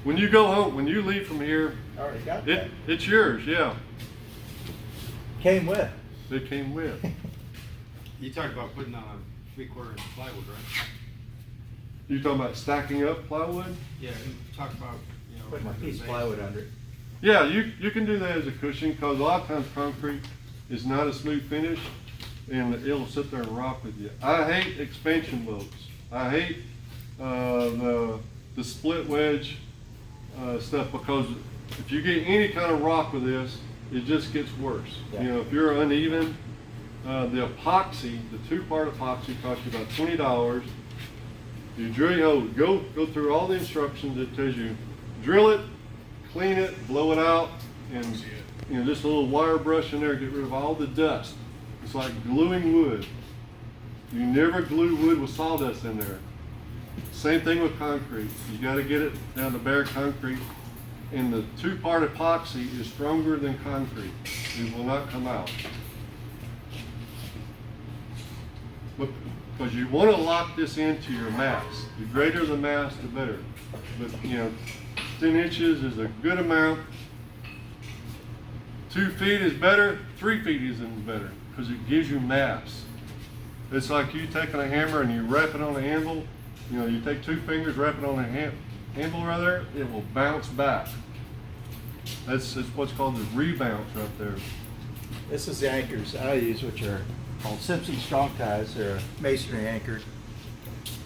when you go home, when you leave from here, Already got that. it's yours, yeah. Came with. It came with. You talked about putting on a 3/4 inch plywood, right? You talking about stacking up plywood? Yeah, you talked about, Put my piece of plywood under it. Yeah, you can do that as a cushion, because a lot of times concrete is not a smooth finish and it'll sit there and rock with you. I hate expansion bolts. I hate the split wedge stuff, because if you get any kind of rock with this, it just gets worse. Yeah. You know, if you're uneven, the epoxy, the 2-part epoxy costs you about $20. You drill your hole, go through all the instructions. It tells you drill it, clean it, blow it out, and just a little wire brush in there, get rid of all the dust. It's like gluing wood. You never glue wood with sawdust in there. Same thing with concrete. You got to get it down to bare concrete, and the 2-part epoxy is stronger than concrete. It will not come out. Because you want to lock this into your mass. The greater the mass, the better. But 10 inches is a good amount. 2 feet is better. 3 feet is even better, because it gives you mass. It's like you taking a hammer and you wrap it on an anvil. You take 2 fingers, wrap it on a anvil right there, it will bounce back. That's what's called the rebounce right there. This is the anchors I use, which are called Simpson strong ties. They're a masonry anchor.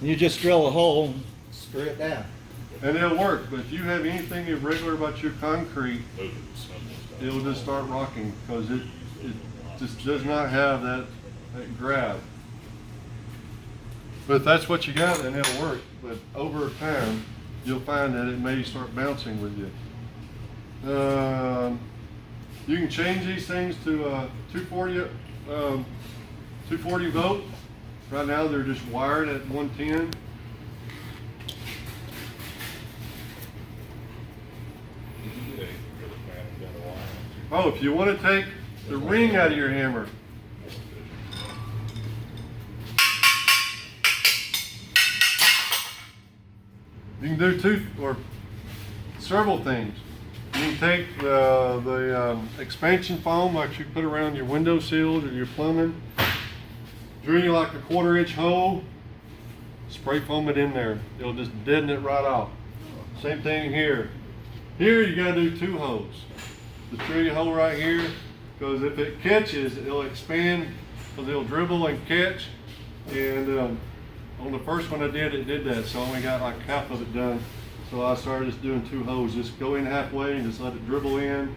You just drill a hole. Screw it down. And it'll work, but if you have anything irregular about your concrete, it'll just start rocking, because it just does not have that grab. But if that's what you got, then it'll work. But over time, you'll find that it may start bouncing with you. You can change these things to 240 volt. Right now they're just wired at 110. Oh, if you want to take the ring out of your hammer, you can do 2 or several things. You can take the expansion foam, like you put around your window sills or your plumbing, drill like a 1/4 inch hole, spray foam it in there. It'll just deaden it right off. Same thing here. Here you gotta do 2 holes. Just drill your hole right here, because if it catches, it'll expand, because it'll dribble and catch. And on the first one I did, it did that, so I only got like half of it done. So I started just doing 2 holes. Just go in halfway and just let it dribble in,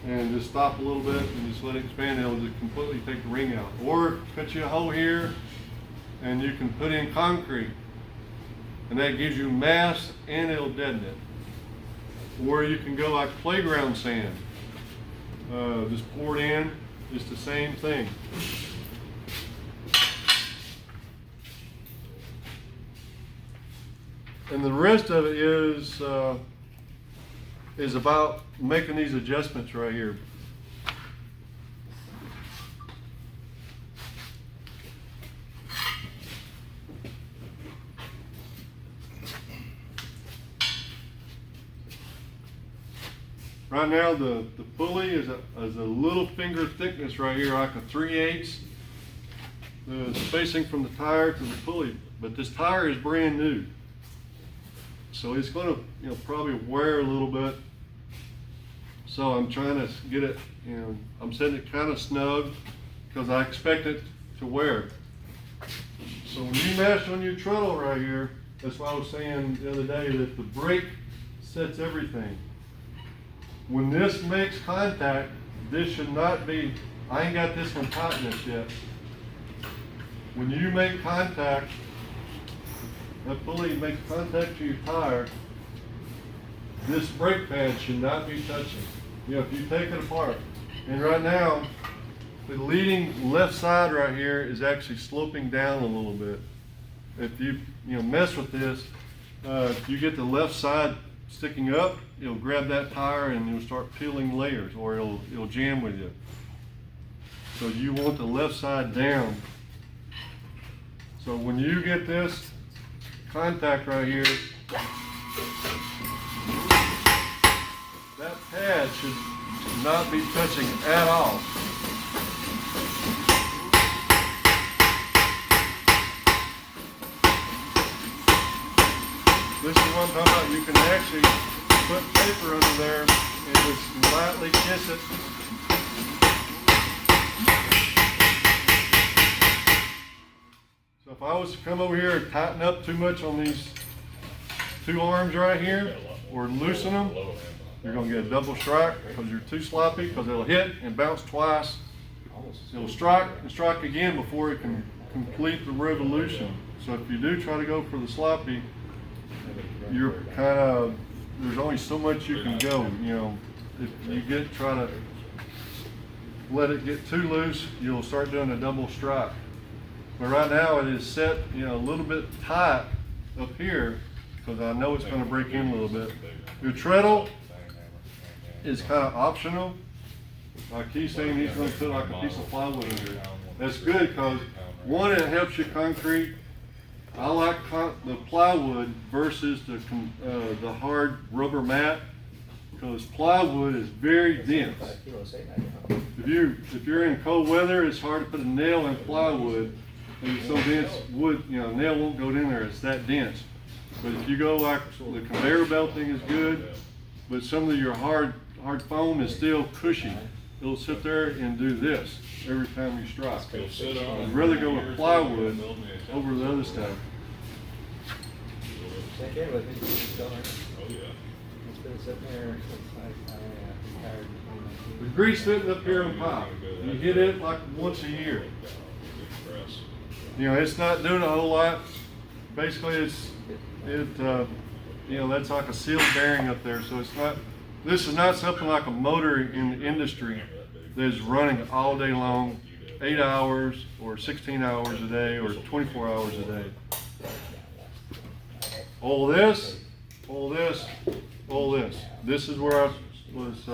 and just stop a little bit and just let it expand. It'll just completely take the ring out. Or cut you a hole here, and you can put in concrete, and that gives you mass and it'll deaden it. Or you can go like playground sand. Just pour it in. It's the same thing. And the rest of it is about making these adjustments right here. Right now, the pulley is a little finger thickness right here, like a 3/8. The spacing from the tire to the pulley, but this tire is brand new. So it's going to, probably wear a little bit So I'm trying to get it, you know, I'm setting it kind of snug because I expect it to wear. So when you mesh on your treadle right here, that's why I was saying the other day that the brake sets everything. When this makes contact, this should not be, I ain't got this one tightened yet. When you make contact, that pulley makes contact to your tire, this brake pad should not be touching. You know, if you take it apart, and right now, the leading left side right here is actually sloping down a little bit. If you mess with this, if you get the left side sticking up, it'll grab that tire and you'll start peeling layers, or it'll jam with you. So you want the left side down. So when you get this contact right here, that pad should not be touching at all. This is what I'm talking about. You can actually put paper under there and just lightly kiss it. So if I was to come over here and tighten up too much on these two arms right here, or loosen them, you're going to get a double strike because you're too sloppy, because it'll hit and bounce twice. It'll strike and strike again before it can complete the revolution. So if you do try to go for the sloppy, you're kind of, there's only so much you can go. You know, if you try to let it get too loose, you'll start doing a double strike. But right now it is set, a little bit tight up here because I know it's going to break in a little bit. Your treadle is kind of optional. Like he's saying, he's going to put like a piece of plywood in here. That's good because one, it helps you concrete. I like the plywood versus the hard rubber mat, because plywood is very dense. If you're in cold weather, it's hard to put a nail in plywood. It's so dense, wood, a nail won't go in there. It's that dense. But if you go like the conveyor belting is good, but some of your hard foam is still cushy. It'll sit there and do this every time you strike. I'd rather go with plywood over the other stuff. The grease sitting up here on pipe. You hit it like once a year. It's not doing a whole lot. Basically, that's like a sealed bearing up there. So it's not. This is not something like a motor in the industry that is running all day long, 8 hours or 16 hours a day or 24 hours a day. All this, all this, all this. This is where I was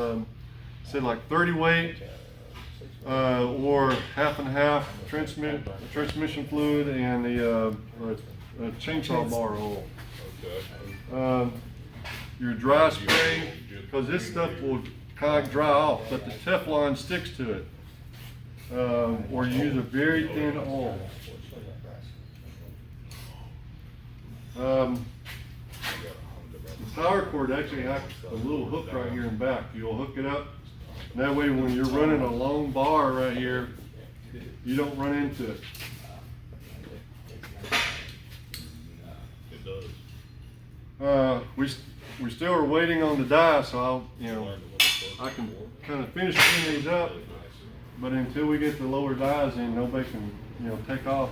said like 30 weight or half and half transmission fluid and the chainsaw bar hole. Your dry spray, because this stuff will kind of dry off, but the Teflon sticks to it. Or you use a very thin oil. The power cord actually has a little hook right here in back. You'll hook it up. That way when you're running a long bar right here, you don't run into it. We still are waiting on the die, so I can kind of finish cleaning these up. But until we get the lower dies in, nobody can take off.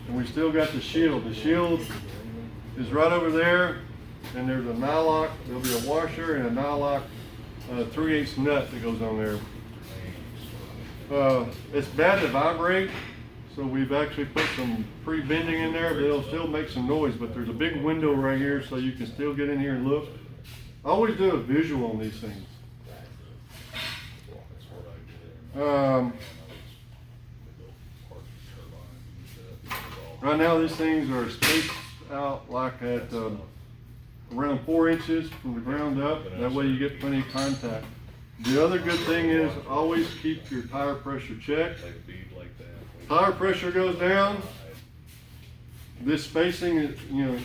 And we still got the shield. The shield is right over there, and there's a nylock. There'll be a washer and a nylock 3/8 nut that goes on there. It's bad to vibrate, so we've actually put some pre-bending in there, but it'll still make some noise. But there's a big window right here, so you can still get in here and look. I always do a visual on these things. Right now these things are spaced out like at around 4 inches from the ground up. That way you get plenty of contact. The other good thing is always keep your tire pressure checked. Tire pressure goes down, this spacing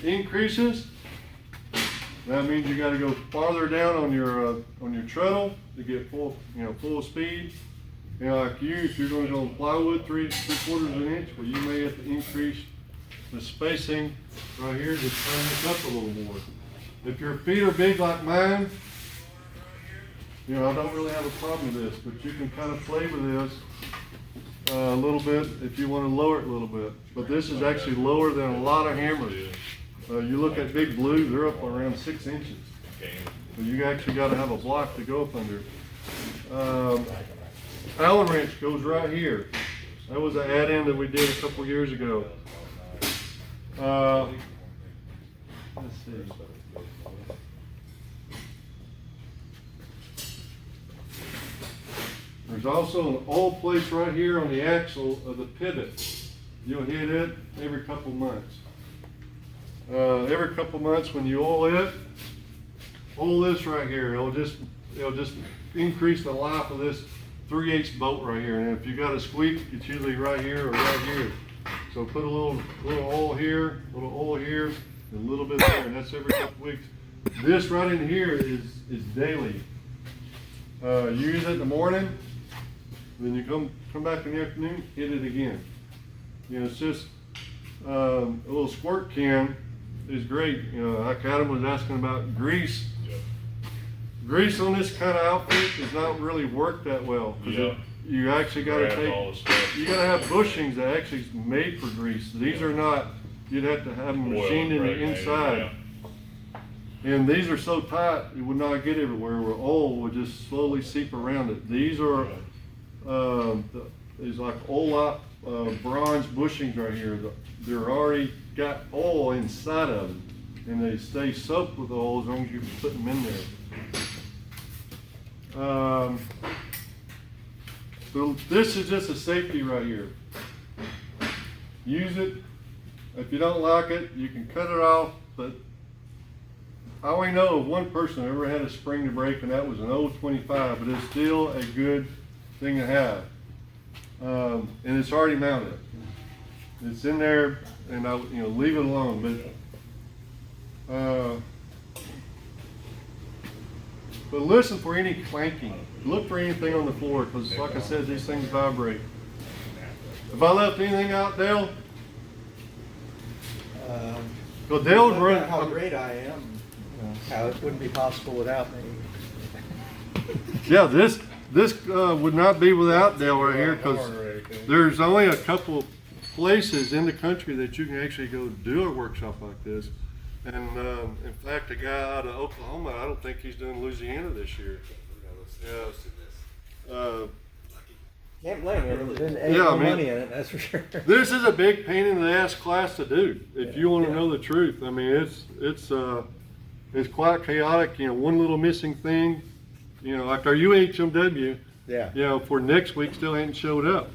increases, That means you gotta go farther down on your treadle to get full speed. You know, like if you're gonna go on plywood 3/4 of an inch, well, you may have to increase the spacing right here to turn this up a little more. If your feet are big like mine, you know, I don't really have a problem with this, but you can kind of play with this a little bit if you want to lower it a little bit. But this is actually lower than a lot of hammers. You look at Big Blue, they're up around 6 inches. So you actually got to have a block to go up under. Allen wrench goes right here. That was an add-in that we did a couple years ago. Let's see. There's also an oil place right here on the axle of the pivot. You'll hit it every couple months. Every couple months when you oil this right here. It'll just increase the life of this 3/8 bolt right here. And if you got a squeak, it's usually right here or right here. So put a little oil here, and a little bit there, and that's every couple weeks. This right in here is daily. You use it in the morning, then you come back in the afternoon, hit it again. You know, it's just a little squirt can is great. You know, like Adam was asking about grease. Grease on this kind of outfit does not really work that well. You actually got to you got to have bushings that actually is made for grease. These are not. You'd have to have them machined in the inside. And these are so tight, it would not get everywhere, where oil would just slowly seep around it. These are these like oil bronze bushings right here. They're already got oil inside of them, and they stay soaked with oil as long as you put them in there. So this is just a safety right here. Use it. If you don't like it, you can cut it off, but I only know of one person who ever had a spring to break, and that was an old 25, but it's still a good thing to have. And it's already mounted. It's in there, and leave it alone. But listen for any clanking. Look for anything on the floor, because like I said, these things vibrate. If I left anything out, Dale? Well, Dale would run. How great I am. How it wouldn't be possible without me. Yeah, this would not be without Dale right here, because there's only a couple places in the country that you can actually go do a workshop like this. And in fact, a guy out of Oklahoma, I don't think he's doing Louisiana this year. Can't blame you. There's money in it, that's for sure. This is a big pain in the ass class to do. If you want to know the truth, I mean, it's quite chaotic. You know, one little missing thing. You know, like our UHMW. Yeah. You know, for next week still ain't showed up.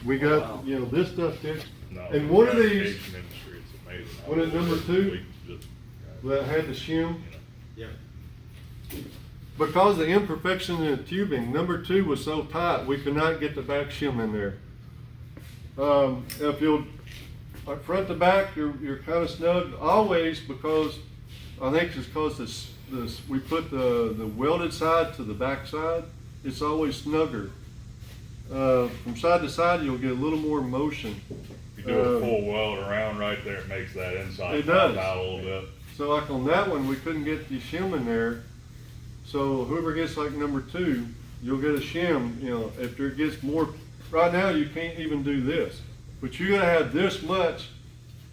We got this stuff fixed. And one of these, one at number 2, that had the shim. Yeah. Because of the imperfection in the tubing, number 2 was so tight we could not get the back shim in there. If you'll front to back, you're kind of snug always, because I think it's because we put the welded side to the back side. It's always snugger. From side to side, you'll get a little more motion. If you do a full weld around right there, it makes that inside It does. pop out a little bit. So like on that one, we couldn't get the shim in there. So whoever gets like number 2, you'll get a shim. You know, after it gets more. Right now, you can't even do this, but you gotta have this much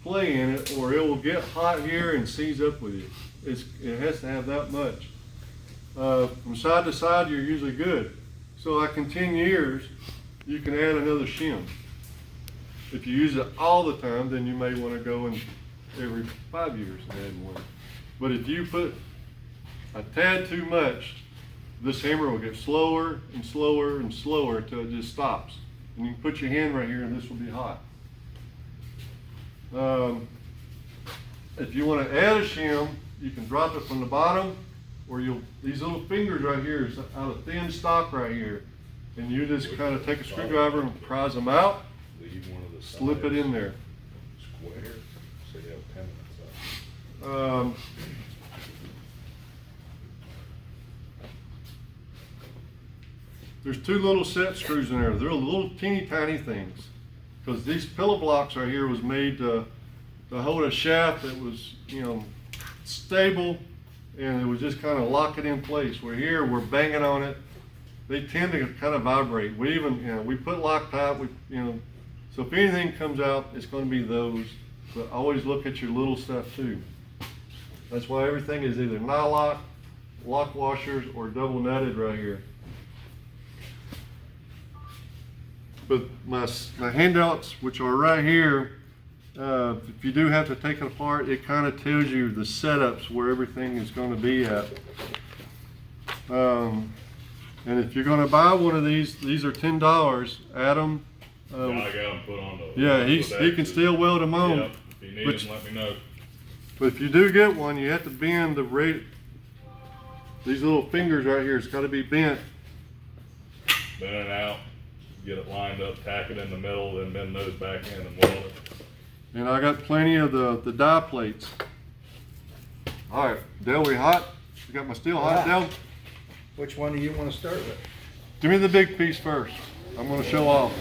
play in it, or it will get hot here and seize up with you. It has to have that much. From side to side, you're usually good. So like in 10 years, you can add another shim. If you use it all the time, then you may want to go in every 5 years and add one. But if you put a tad too much, this hammer will get slower and slower and slower until it just stops. And you can put your hand right here and this will be hot. If you want to add a shim, you can drop it from the bottom, or these little fingers right here is out of thin stock right here. And you just kind of take a screwdriver and prise them out, slip it in there. there's two little set screws in there. They're little teeny tiny things. Because these pillow blocks right here was made to hold a shaft that was, you know, stable, and it was just kind of lock it in place. Where here, we're banging on it. They tend to kind of vibrate. We even, you know, we put Loctite, so if anything comes out, it's going to be those. But always look at your little stuff too. That's why everything is either nylock, lock washers, or double nutted right here. But my handouts, which are right here, if you do have to take it apart, it kind of tells you the setups where everything is going to be at. And if you're going to buy one of these are $10. Adam, I got them put on the. yeah, he can still weld them on. Yep. If you need them, let me know. But if you do get one, you have to bend the rate. These little fingers right here, it's got to be bent. Bend it out, get it lined up, tack it in the middle, then bend those back in and weld it. And I got plenty of the die plates. All right, Dale, we hot? You got my steel hot, Yeah. Dale? Which one do you want to start with? Give me the big piece first. I'm going to show off.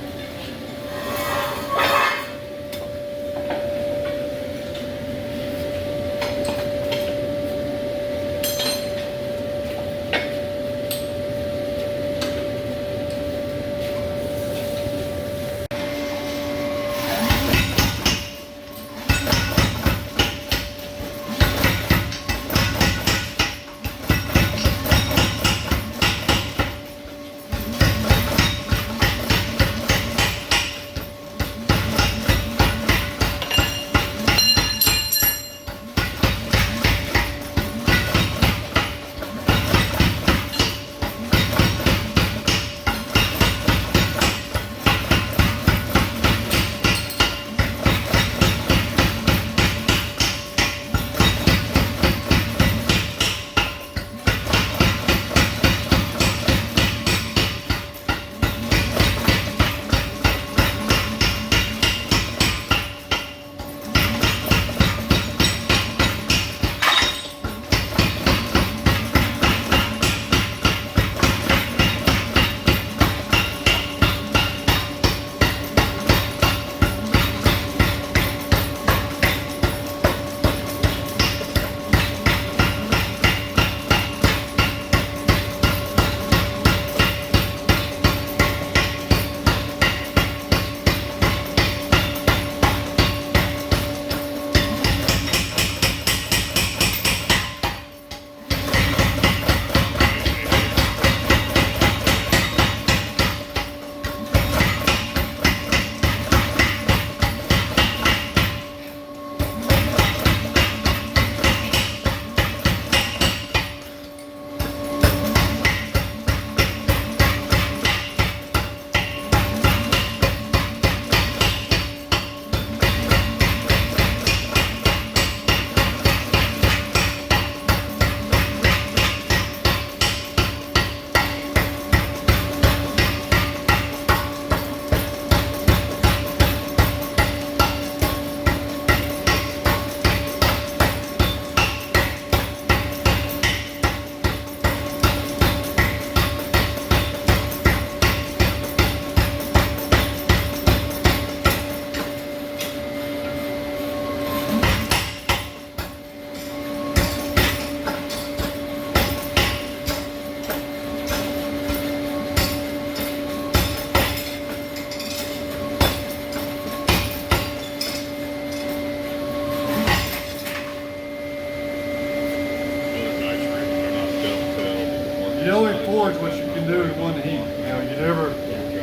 You only forge what you can do in one heat. You know, you never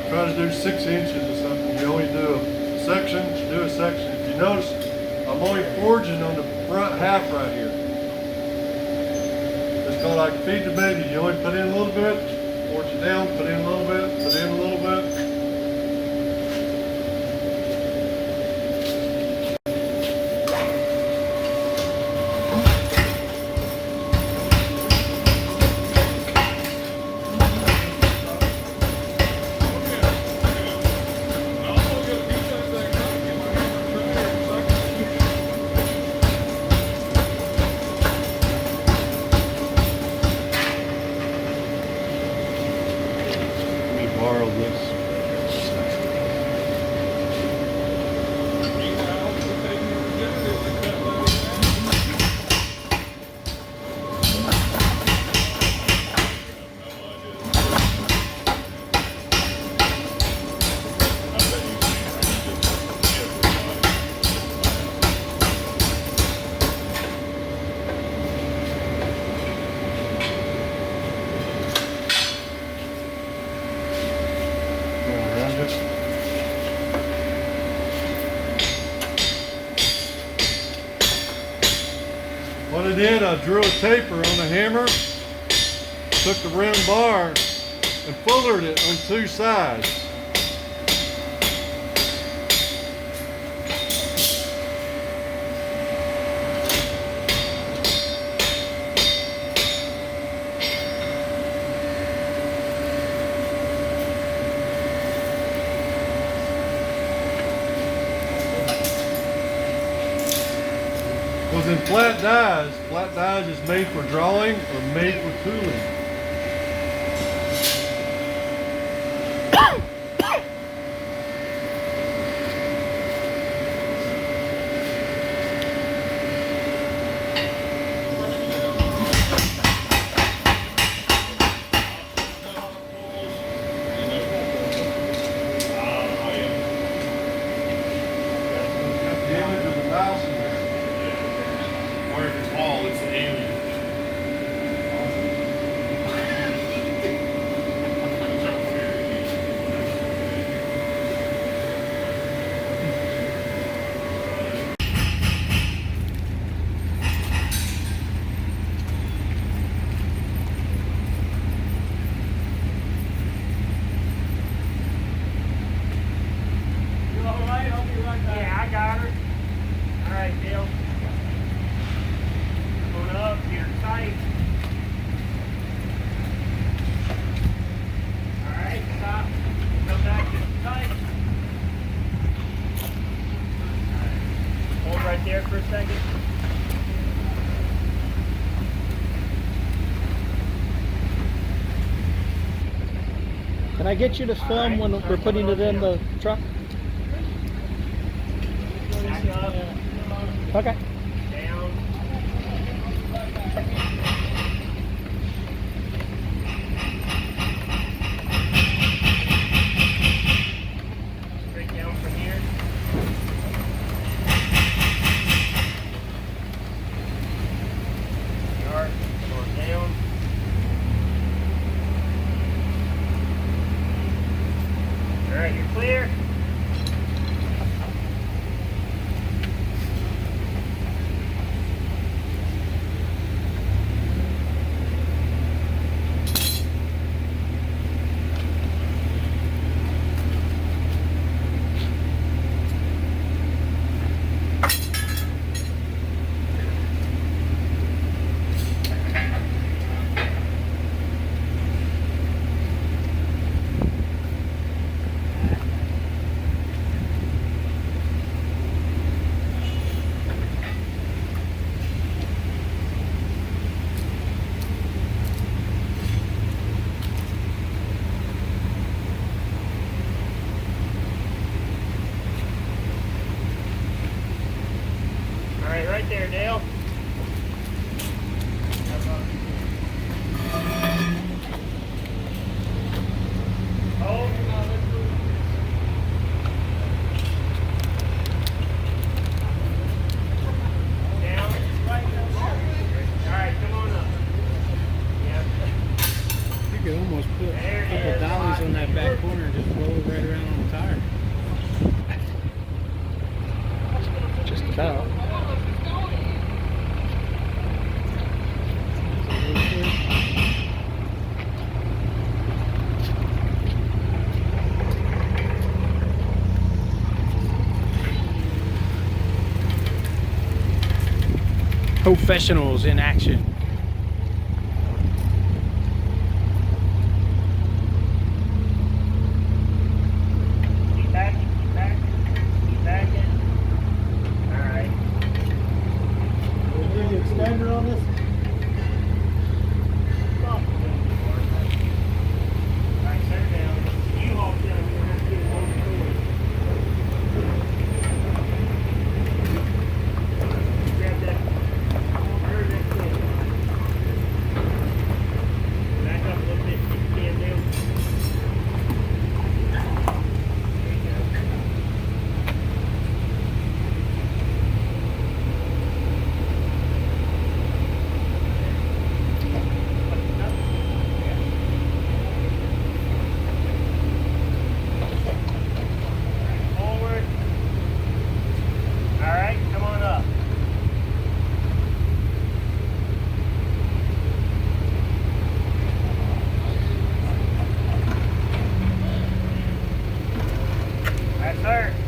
try to do 6 inches or something. You only do a section, do a section. If you notice, I'm only forging on the front half right here. It's called like feed the baby. You only put in a little bit, forge it down, put in a little bit, put in a little bit. did, I drew a taper on the hammer, took the round bar and fullered it on two sides. Was in flat dies. Flat dies is made for drawing or made for tooling. The image of the mouse in there. Or if it's all, it's the alien. You all right? I'll be right back. Yeah, I got her. All right, Bill. Come on up here, tight. All right, stop. Come back just tight. All right. Hold right there for a second. Can I get you to film when we're putting it in the truck? Back up, Okay. down. Straight down from here. Start, going down. All right, you're clear. All right, right there, Dale. Hold. Down. All right, come on up. Yep. You could almost put There a it couple is. dollies on that back corner and just roll it right around on the tire. Just about. Professionals in action. Keep back, keep back, keep back in. All right. Is the extender on this? All right, set her down. You hold down. We're gonna have to get it on the floor. Grab that. Where is that thing? Yes, sir.